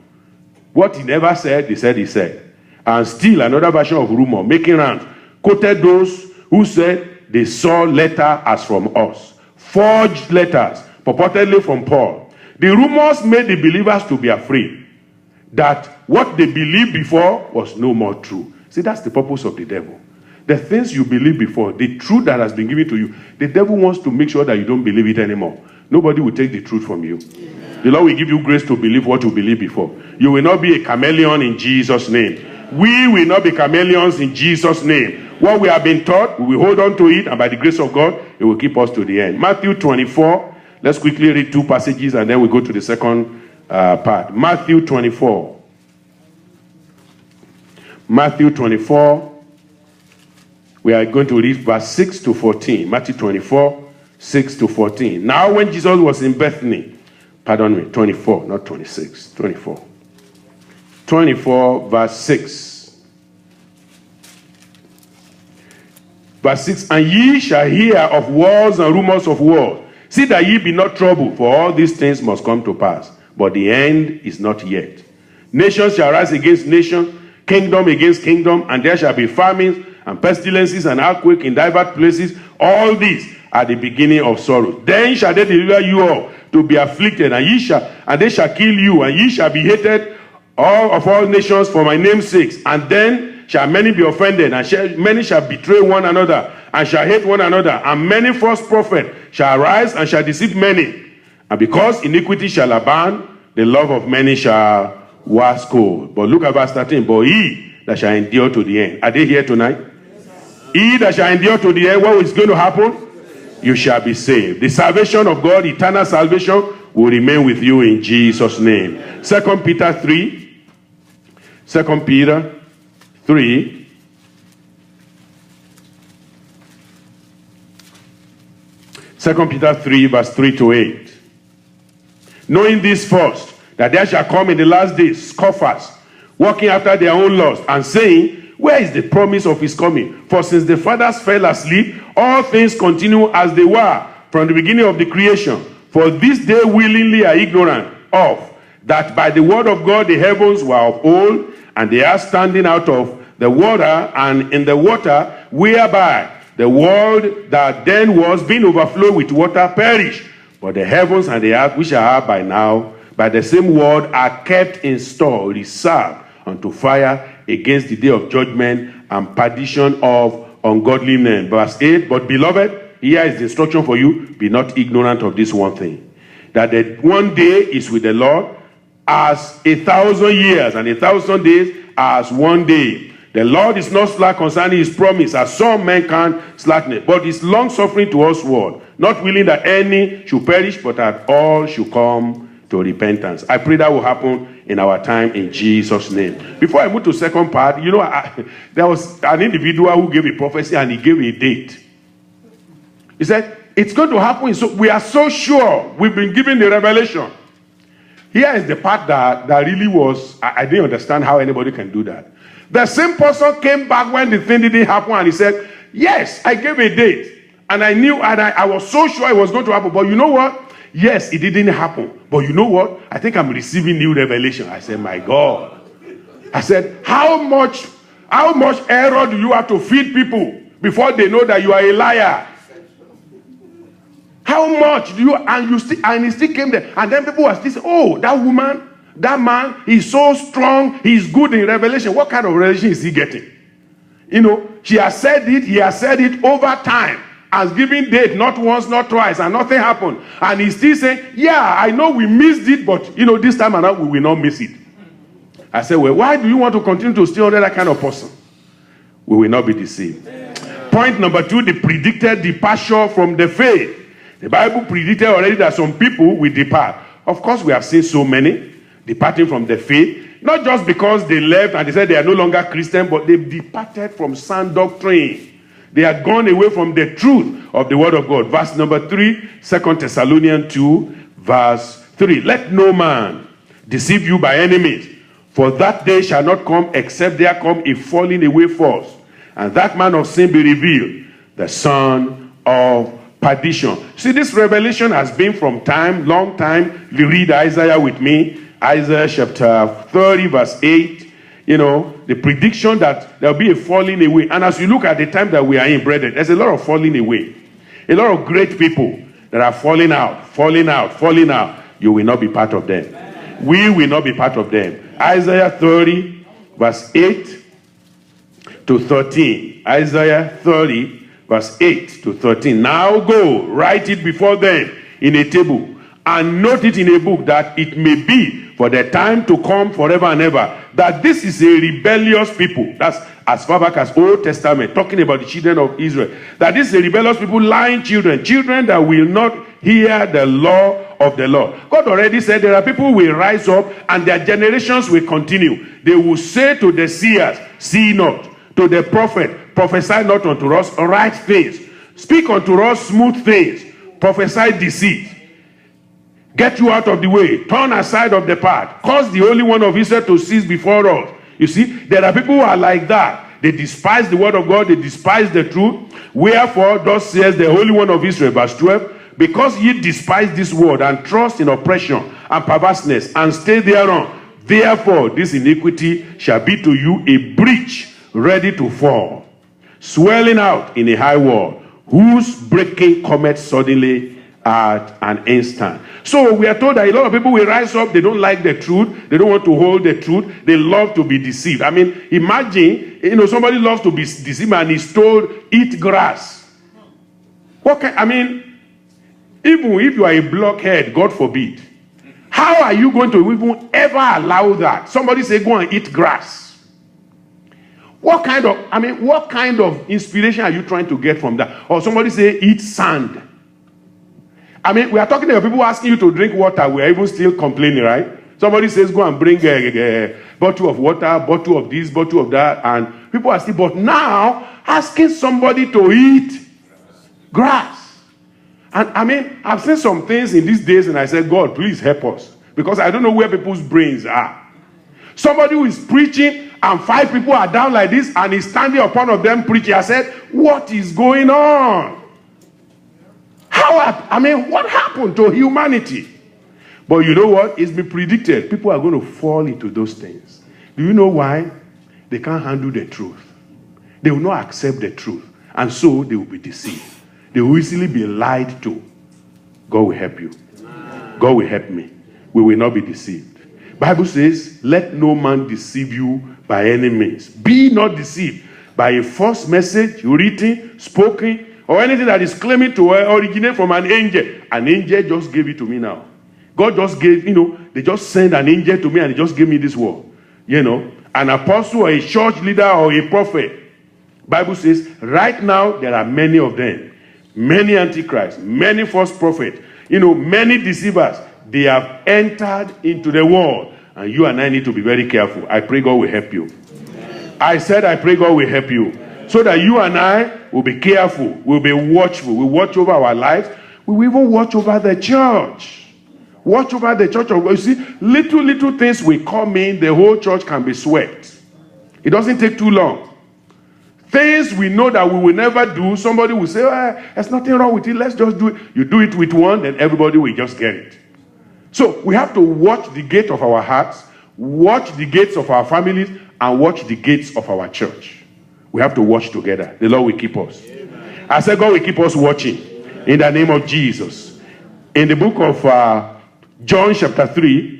What he never said, he said. And still another version of rumor making rounds quoted those who said they saw letter as from us. Forged letters, purportedly from Paul. The rumors made the believers to be afraid that what they believed before was no more true. See, that's the purpose of the devil. The things you believed before, the truth that has been given to you, the devil wants to make sure that you don't believe it anymore. Nobody will take the truth from you. The Lord will give you grace to believe what you believed before. You will not be a chameleon in Jesus' name. We will not be chameleons in Jesus' name. What we have been taught, we will hold on to it, and by the grace of God, it will keep us to the end. Matthew 24. Let's quickly read two passages, and then we go to the second part. Matthew 24. Matthew 24. We are going to read verse 6 to 14. Matthew 24, 6 to 14. Now when Jesus was in Bethany, 24, not 26, 24. 24, verse 6. Verse 6, and ye shall hear of wars and rumors of wars. See that ye be not troubled, for all these things must come to pass. But the end is not yet. Nation shall rise against nation, kingdom against kingdom, and there shall be famines and pestilences and earthquakes in divers places. All these are the beginning of sorrow. Then shall they deliver you all to be afflicted, and they shall kill you, and ye shall be hated all nations for my name's sake. And then shall many be offended, and many shall betray one another, and shall hate one another. And many false prophets shall arise, and shall deceive many. And because iniquity shall abound, the love of many shall wax cold. But look at verse 13. But he that shall endure to the end. Are they here tonight? Yes. He that shall endure to the end, what is going to happen? You shall be saved. The salvation of God, eternal salvation, will remain with you in Jesus' name. 2 Peter 3. 2 Peter 3. Second Peter 3, verse 3 to 8. Knowing this first, that there shall come in the last days scoffers, walking after their own lust, and saying, Where is the promise of his coming? For since the fathers fell asleep, all things continue as they were from the beginning of the creation. For this they willingly are ignorant of, that by the word of God the heavens were of old, and they are standing out of the water, and in the water whereby the world that then was being overflowed with water perished. But the heavens and the earth, which are by now, by the same word, are kept in store, reserved unto fire against the day of judgment and perdition of ungodly men. Verse 8, but beloved, here is the instruction for you, be not ignorant of this one thing, that the one day is with the Lord as 1,000 years, and 1,000 days as one day. The Lord is not slack concerning his promise, as some men can slacken, but is long suffering to usward, not willing that any should perish, but that all should come to repentance. I pray that will happen in our time in Jesus' name. Before I move to the second part, there was an individual who gave a prophecy and he gave a date. He said, it's going to happen. So we are so sure. We've been given the revelation. Here is the part that really was, I didn't understand how anybody can do that. The same person came back when the thing didn't happen and he said, yes, I gave a date. And I knew, and I was so sure it was going to happen. But you know what? Yes, it didn't happen. But you know what? I think I'm receiving new revelation. I said, my God. I said, how much error do you have to feed people before they know that you are a liar? How much do you, and he still came there. And then people were still saying, oh, that woman, that man, he's so strong, he's good in revelation. What kind of revelation is he getting? She has said it, he has said it over time, has given date, not once, not twice, and nothing happened. And he's still saying, yeah, I know we missed it, but this time around we will not miss it. I said, well, why do you want to continue to stay under that kind of person? We will not be deceived. Point number 2, the predicted departure from the faith. The Bible predicted already that some people will depart. Of course, we have seen so many departing from the faith, not just because they left and they said they are no longer Christian, but they've departed from sound doctrine. They have gone away from the truth of the word of God. Verse number 3, 2 Thessalonians 2, verse 3. Let no man deceive you by any means, for that day shall not come except there come a falling away first, and that man of sin be revealed, the son of perdition. See, this revelation has been from time, long time. You read Isaiah with me. Isaiah chapter 30, verse 8. The prediction that there will be a falling away. And as you look at the time that we are in, brethren, there's a lot of falling away. A lot of great people that are falling out, falling out, falling out. You will not be part of them. We will not be part of them. Isaiah 30, verse 8 to 13. Isaiah 30, verse 8 to 13. Now go, write it before them in a table, and note it in a book, that it may be for the time to come forever and ever, that this is a rebellious people. That's as far back as Old Testament, talking about the children of Israel. That this is a rebellious people, lying children that will not hear the law of the Lord. God already said there are people who will rise up and their generations will continue. They will say to the seers, see not. To the prophet, prophesy not unto us right things. Speak unto us smooth things. Prophesy deceit. Get you out of the way. Turn aside of the path. Cause the Holy One of Israel to cease before us. You see, there are people who are like that. They despise the word of God. They despise the truth. Wherefore, thus says the Holy One of Israel, verse 12, because ye despise this word and trust in oppression and perverseness and stay thereon, therefore this iniquity shall be to you a breach ready to fall, swelling out in a high wall, whose breaking cometh suddenly at an instant. So we are told that a lot of people will rise up. They don't like the truth. They don't want to hold the truth. They love to be deceived. I mean, imagine, somebody loves to be deceived and he's told, eat grass. Even if you are a blockhead, God forbid, how are you going to even ever allow that? Somebody say, go and eat grass. What kind of inspiration are you trying to get from that? Or somebody say, eat sand. We are talking about people asking you to drink water. We are even still complaining, right? Somebody says, go and bring a bottle of water, bottle of this, bottle of that. And people are still, but now, asking somebody to eat grass. And I've seen some things in these days and I said, God, please help us. Because I don't know where people's brains are. Somebody who is preaching and 5 people are down like this, and he's standing upon of them preaching. I said, what is going on? What happened to humanity? But you know what? It's been predicted. People are going to fall into those things. Do you know why? They can't handle the truth. They will not accept the truth. And so they will be deceived. They will easily be lied to. God will help you. God will help me. We will not be deceived. Bible says, let no man deceive you by any means. Be not deceived by a false message, written, spoken, or anything that is claiming to originate from an angel. An angel just gave it to me now. God just gave, they just sent an angel to me and he just gave me this word. An apostle or a church leader or a prophet. Bible says, right now, there are many of them. Many antichrists, many false prophets, many deceivers. They have entered into the world. And you and I need to be very careful. I pray God will help you. Amen. I said, I pray God will help you. Amen. So that you and I will be careful. We'll be watchful. We'll watch over our lives. We will even watch over the church. Watch over the church of God. You see, little things will come in, the whole church can be swept. It doesn't take too long. Things we know that we will never do, somebody will say, there's nothing wrong with it, let's just do it. You do it with one, then everybody will just get it. So we have to watch the gate of our hearts, watch the gates of our families, and watch the gates of our church. We have to watch together. The Lord will keep us. Amen. I said God will keep us watching. Amen. In the name of Jesus. In the book of John chapter 3,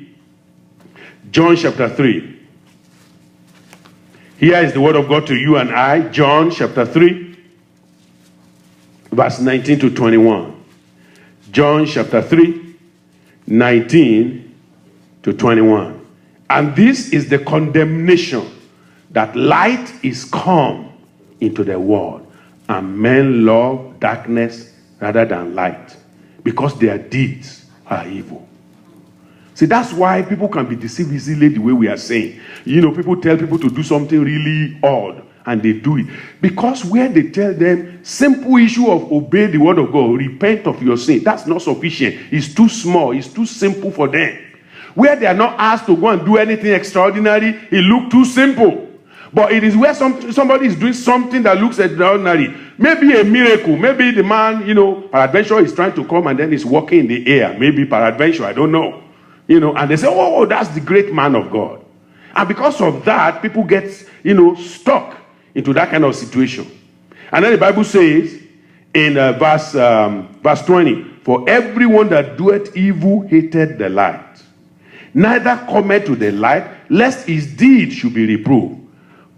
here is the word of God to you and I. John chapter 3, verse 19 to 21. John chapter 3, 19 to 21. And this is the condemnation, that light is come into the world, and men love darkness rather than light, because their deeds are evil. See, that's why people can be deceived easily the way we are saying. People tell people to do something really odd, and they do it. Because where they tell them, simple issue of obey the word of God, repent of your sin, that's not sufficient. It's too small. It's too simple for them. Where they are not asked to go and do anything extraordinary, it looks too simple. But it is where somebody is doing something that looks extraordinary. Maybe a miracle. Maybe the man, peradventure is trying to come and then he's walking in the air. Maybe peradventure, I don't know. And they say, oh, that's the great man of God. And because of that, people get, stuck into that kind of situation. And then the Bible says in verse 20, for everyone that doeth evil hated the light, neither cometh to the light, lest his deed should be reproved.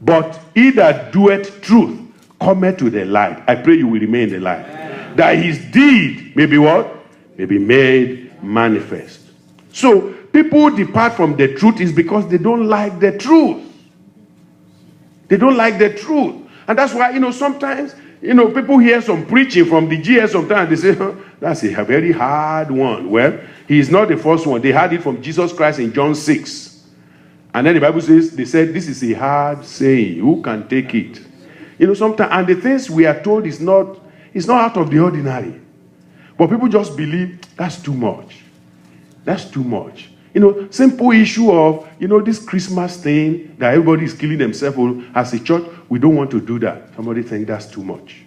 But he that doeth truth cometh to the light. I pray you will remain in the light. Amen. That his deed may be what? May be made manifest. So, people depart from the truth is because they don't like the truth. They don't like the truth. And that's why, sometimes, people hear some preaching from the GS sometimes, they say, that's a very hard one. Well, he is not the first one. They had it from Jesus Christ in John 6. And then the Bible says, they said, this is a hard saying. Who can take it? Sometimes, and the things we are told is not out of the ordinary. But people just believe that's too much. That's too much. Simple issue of, this Christmas thing that everybody is killing themselves as a church, we don't want to do that. Somebody think that's too much.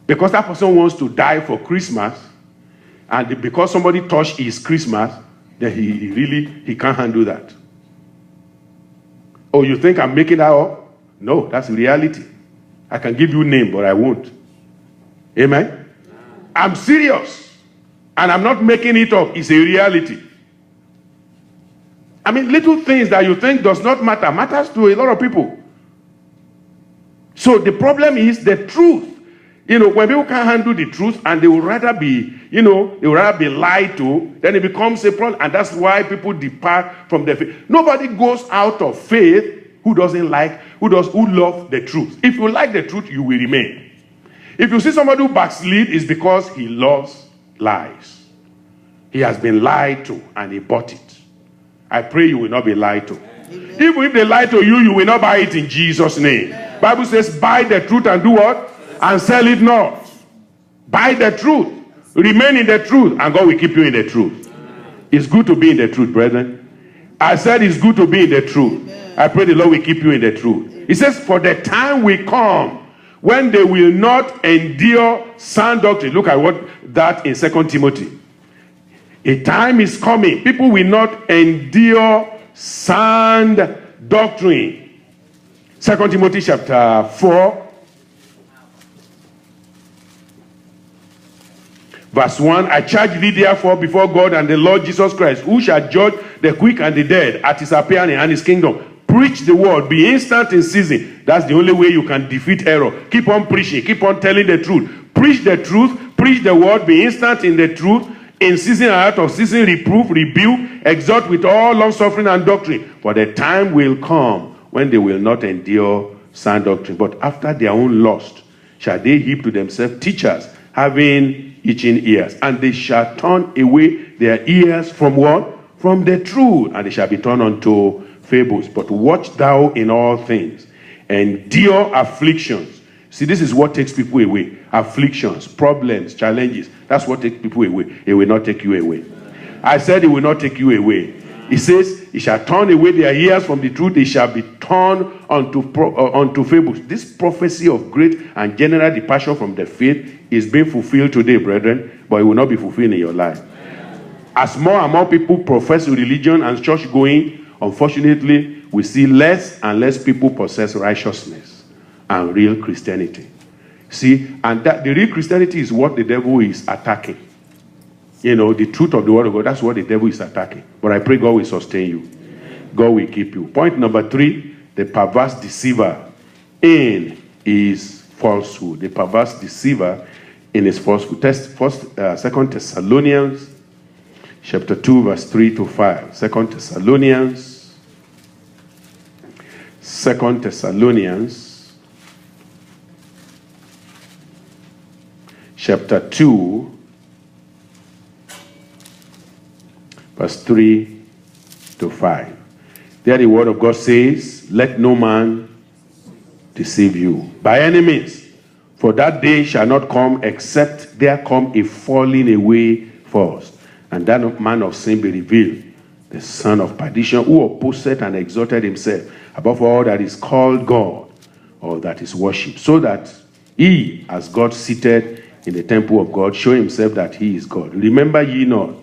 Because that person wants to die for Christmas, and because somebody touched his Christmas, then he can't handle that. Oh, you think I'm making that up? No, that's reality. I can give you a name, but I won't. Amen? I'm serious. And I'm not making it up. It's a reality. Little things that you think does not matter matters to a lot of people. So the problem is the truth. When people can't handle the truth and they would rather be, lied to, then it becomes a problem. And that's why people depart from the faith. Nobody goes out of faith who love the truth. If you like the truth, you will remain. If you see somebody who backslid, it's because he loves lies. He has been lied to and he bought it. I pray you will not be lied to. Amen. Even if they lie to you, you will not buy it in Jesus' name. Amen. Bible says, buy the truth and do what? And sell it not. Buy the truth. Remain in the truth, and God will keep you in the truth. Amen. It's good to be in the truth, brethren. I said it's good to be in the truth. I pray the Lord will keep you in the truth. He says, for the time will come when they will not endure sound doctrine. Look at what that in 2 Timothy. A time is coming. People will not endure sound doctrine. 2 Timothy chapter 4. Verse 1, I charge thee therefore before God and the Lord Jesus Christ, who shall judge the quick and the dead at his appearing and his kingdom. Preach the word, be instant in season. That's the only way you can defeat error. Keep on preaching, keep on telling the truth. Preach the truth, preach the word, be instant in the truth. In season and out of season, reproof, rebuke, exhort with all long suffering and doctrine. For the time will come when they will not endure sound doctrine, but after their own lust shall they heap to themselves teachers, having itching ears, and they shall turn away their ears from what? From the truth, and they shall be turned unto fables. But watch thou in all things, endure afflictions. See, this is what takes people away. Afflictions, problems, challenges. That's what takes people away. It will not take you away. I said it will not take you away. It says, he shall turn away their ears from the truth. They shall be turned unto fables. This prophecy of great and general departure from the faith is being fulfilled today, brethren, but it will not be fulfilled in your life. As more and more people profess religion and church going, unfortunately, we see less and less people possess righteousness and real Christianity. See, and that the real Christianity is what the devil is attacking. You know, the truth of the word of God, that's what the devil is attacking. But I pray God will sustain you. God will keep you. Point number 3, the perverse deceiver in his falsehood. The perverse deceiver in his falsehood. 2 Thessalonians chapter 2, verse 3 to 5. 2 Thessalonians chapter 2, verse 3 to 5. There the word of God says, let no man deceive you by any means, for that day shall not come except there come a falling away first, and that man of sin be revealed, the son of perdition, who opposed and exalted himself above all that is called God or that is worshipped, so that he, as God seated in the temple of God, show himself that he is God. Remember ye not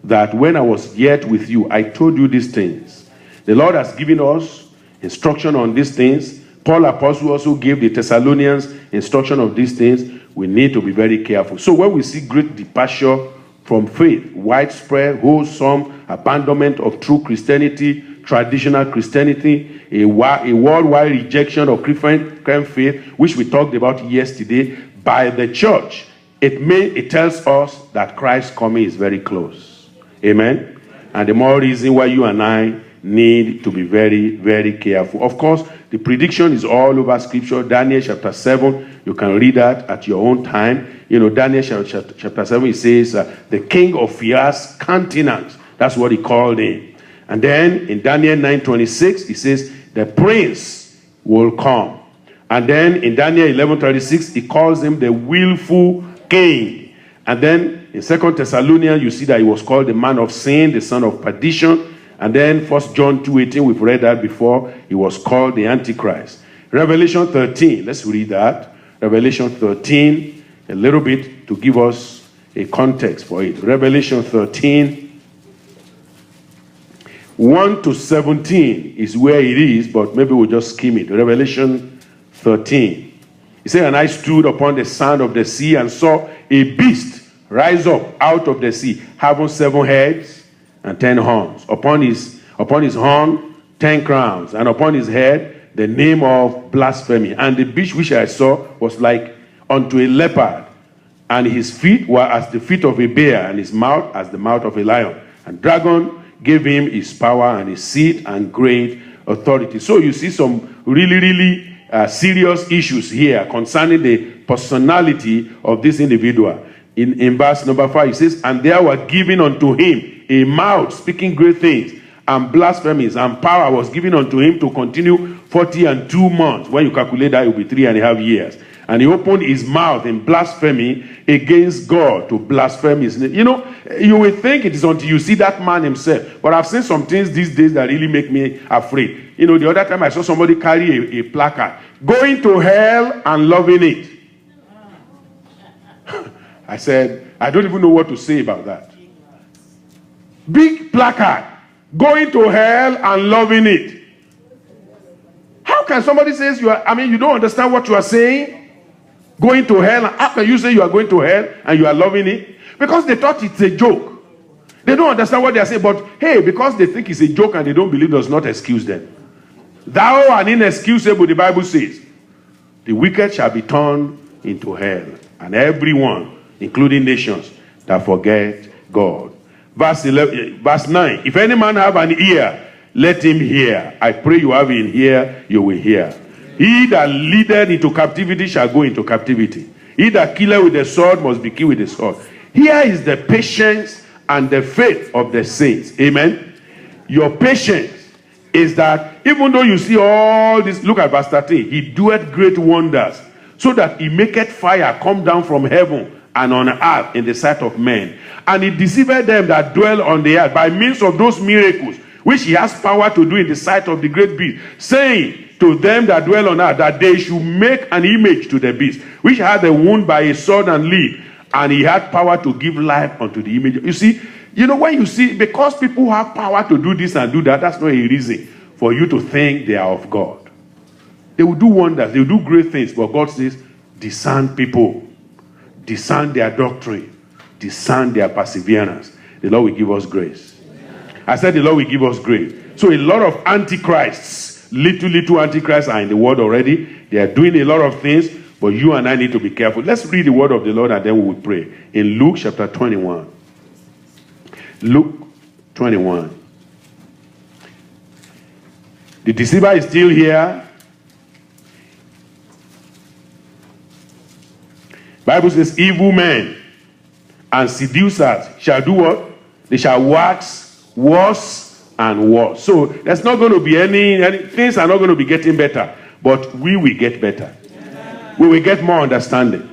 that when I was yet with you, I told you these things. The Lord has given us instruction on these things. Paul apostle also gave the Thessalonians instruction of these things. We need to be very careful. So when we see great departure from faith, widespread, wholesome abandonment of true Christianity, traditional Christianity, a worldwide rejection of Christian faith, which we talked about yesterday, by the church, it tells us that Christ's coming is very close. Amen? And the more reason why you and I need to be very, very careful. Of course, the prediction is all over Scripture. Daniel chapter 7, you can read that at your own time. You know, Daniel chapter 7, it says, the king of fierce countenance. That's what he called him. And then in Daniel 9:26, it says, the prince will come. And then in Daniel 11:36, he calls him the willful king. And then in 2 Thessalonians, you see that he was called the man of sin, the son of perdition. And then 1 John 2:18, we've read that before, he was called the Antichrist. Revelation 13, let's read that. Revelation 13, a little bit to give us a context for it. Revelation 13, 1 to 17 is where it is, but maybe we'll just skim it. Revelation 13. He said, and I stood upon the sand of the sea and saw a beast rise up out of the sea, having 7 heads and 10 horns. Upon his horn, 10 crowns, and upon his head, the name of blasphemy. And the beast which I saw was like unto a leopard, and his feet were as the feet of a bear, and his mouth as the mouth of a lion. And dragon gave him his power and his seat and great authority. So you see some really serious issues here concerning the personality of this individual. In verse number 5, it says, and there were given unto him a mouth speaking great things, and blasphemies, and power was given unto him to continue 40 and 2 months. When you calculate that, it will be 3.5 years. And he opened his mouth in blasphemy against God, to blaspheme his name. You know, you will think it is until you see that man himself. But I've seen some things these days that really make me afraid. You know, the other time I saw somebody carry a placard, going to hell and loving it. I said, I don't even know what to say about that. Big placard, going to hell and loving it. How can somebody say you don't understand what you are saying? Going to hell. How can you say you are going to hell and you are loving it? Because they thought it's a joke. They don't understand what they are saying. But hey, because they think it's a joke and they don't believe, does not excuse them. Thou art inexcusable, the Bible says. The wicked shall be turned into hell, and everyone, including nations, that forget God. Verse 9. If any man have an ear, let him hear. I pray you have an ear, you will hear. He that leadeth into captivity shall go into captivity. He that killeth with the sword must be killed with the sword. Here is the patience and the faith of the saints. Amen. Your patience is that even though you see all this, look at verse 13. He doeth great wonders, so that he maketh fire come down from heaven and on earth in the sight of men. And he deceiveth them that dwell on the earth by means of those miracles which he has power to do in the sight of the great beast, saying to them that dwell on earth that they should make an image to the beast, which had a wound by a sword and lived, and he had power to give life unto the image. You see, when you see, because people have power to do this and do that, that's not a reason for you to think they are of God. They will do wonders, they will do great things, but God says, discern people, discern their doctrine, discern their perseverance. The Lord will give us grace. I said the Lord will give us grace. So a lot of antichrists, little antichrists are in the world already. They are doing a lot of things, but you and I need to be careful. Let's read the word of the Lord and then we will pray. In Luke chapter 21. Luke 21. The deceiver is still here. Bible says, evil men and seducers shall do what? They shall wax worse and worse. So there's not going to be any things are not going to be getting better, but we will get better. We will get more understanding.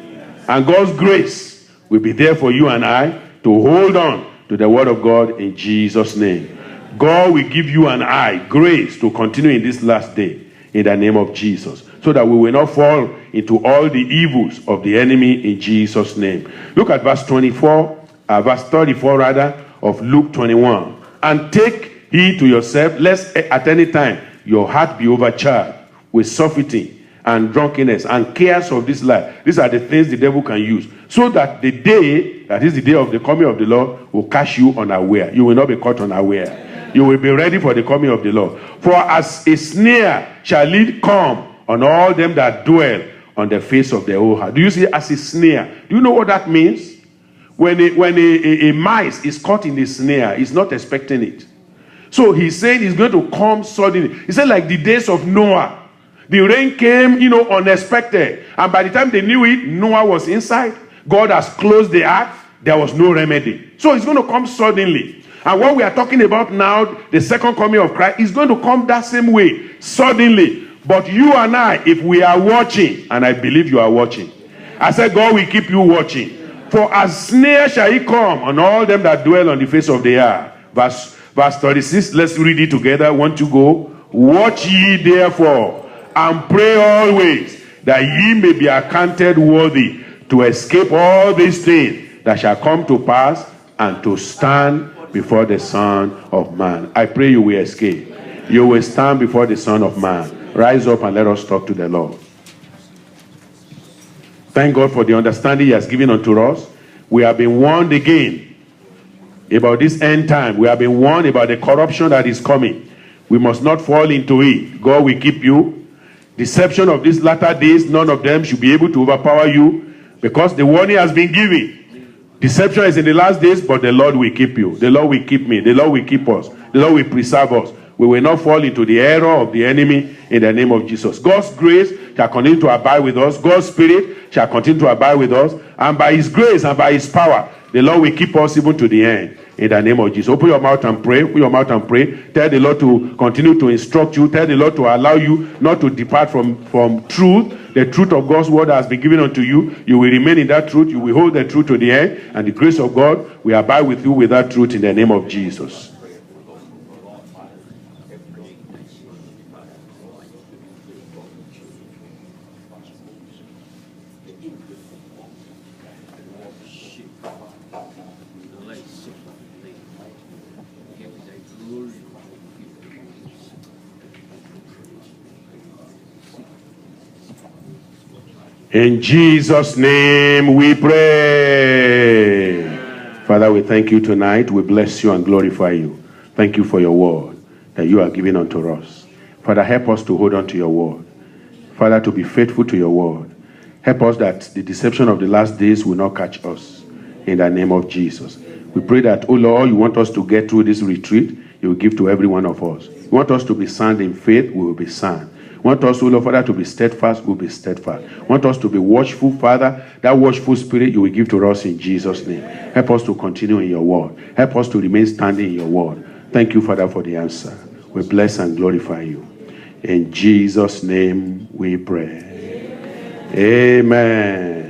And God's grace will be there for you and I to hold on to the word of God in Jesus' name. God will give you and I grace to continue in this last day in the name of Jesus, so that we will not fall into all the evils of the enemy in Jesus' name. Look at verse 34 of Luke 21. And take heed to yourself, lest at any time your heart be overcharged with surfeiting and drunkenness and cares of this life. These are the things the devil can use, so that the day, that is the day of the coming of the Lord, will catch you unaware. You will not be caught unaware. You will be ready for the coming of the Lord. For as a snare shall it come on all them that dwell on the face of the whole earth. Do you see, as a snare? Do you know what that means? When a mice is caught in the snare, he's not expecting it. So he said he's going to come suddenly. He said, like the days of Noah. The rain came, unexpected. And by the time they knew it, Noah was inside. God has closed the earth. There was no remedy. So it's going to come suddenly. And what we are talking about now, the second coming of Christ, is going to come that same way, suddenly. But you and I, if we are watching, and I believe you are watching, I said God will keep you watching. For as snare shall he come on all them that dwell on the face of the earth. Verse 36, let's read it together. 1, 2, go. Watch ye therefore, and pray always, that ye may be accounted worthy to escape all these things that shall come to pass, and to stand before the Son of Man. I pray you will escape. You will stand before the Son of Man. Rise up and let us talk to the Lord. Thank God for the understanding he has given unto us. We have been warned again about this end time. We have been warned about the corruption that is coming. We must not fall into it. God will keep you. Deception of these latter days, none of them should be able to overpower you, because the warning has been given. Deception is in the last days, but the Lord will keep you. The Lord will keep me. The Lord will keep us. The Lord will preserve us. We will not fall into the error of the enemy in the name of Jesus. God's grace shall continue to abide with us. God's spirit shall continue to abide with us. And by his grace and by his power, the Lord will keep us even to the end in the name of Jesus. Open your mouth and pray. Open your mouth and pray. Tell the Lord to continue to instruct you. Tell the Lord to allow you not to depart from truth, The truth of God's word has been given unto you. You will remain in that truth. You will hold the truth to the end. And the grace of God will abide with you with that truth in the name of Jesus. In Jesus' name we pray. Father, we thank you tonight. We bless you and glorify you. Thank you for your word that you are giving unto us. Father, help us to hold on to your word. Father, to be faithful to your word. Help us that the deception of the last days will not catch us. In the name of Jesus. We pray that, oh Lord, you want us to get through this retreat, you will give to every one of us. You want us to be sound in faith, we will be sound. Want us, O Lord, Father, to be steadfast, we'll be steadfast. Want us to be watchful, Father. That watchful spirit you will give to us in Jesus' name. Help us to continue in your word. Help us to remain standing in your word. Thank you, Father, for the answer. We bless and glorify you. In Jesus' name we pray. Amen.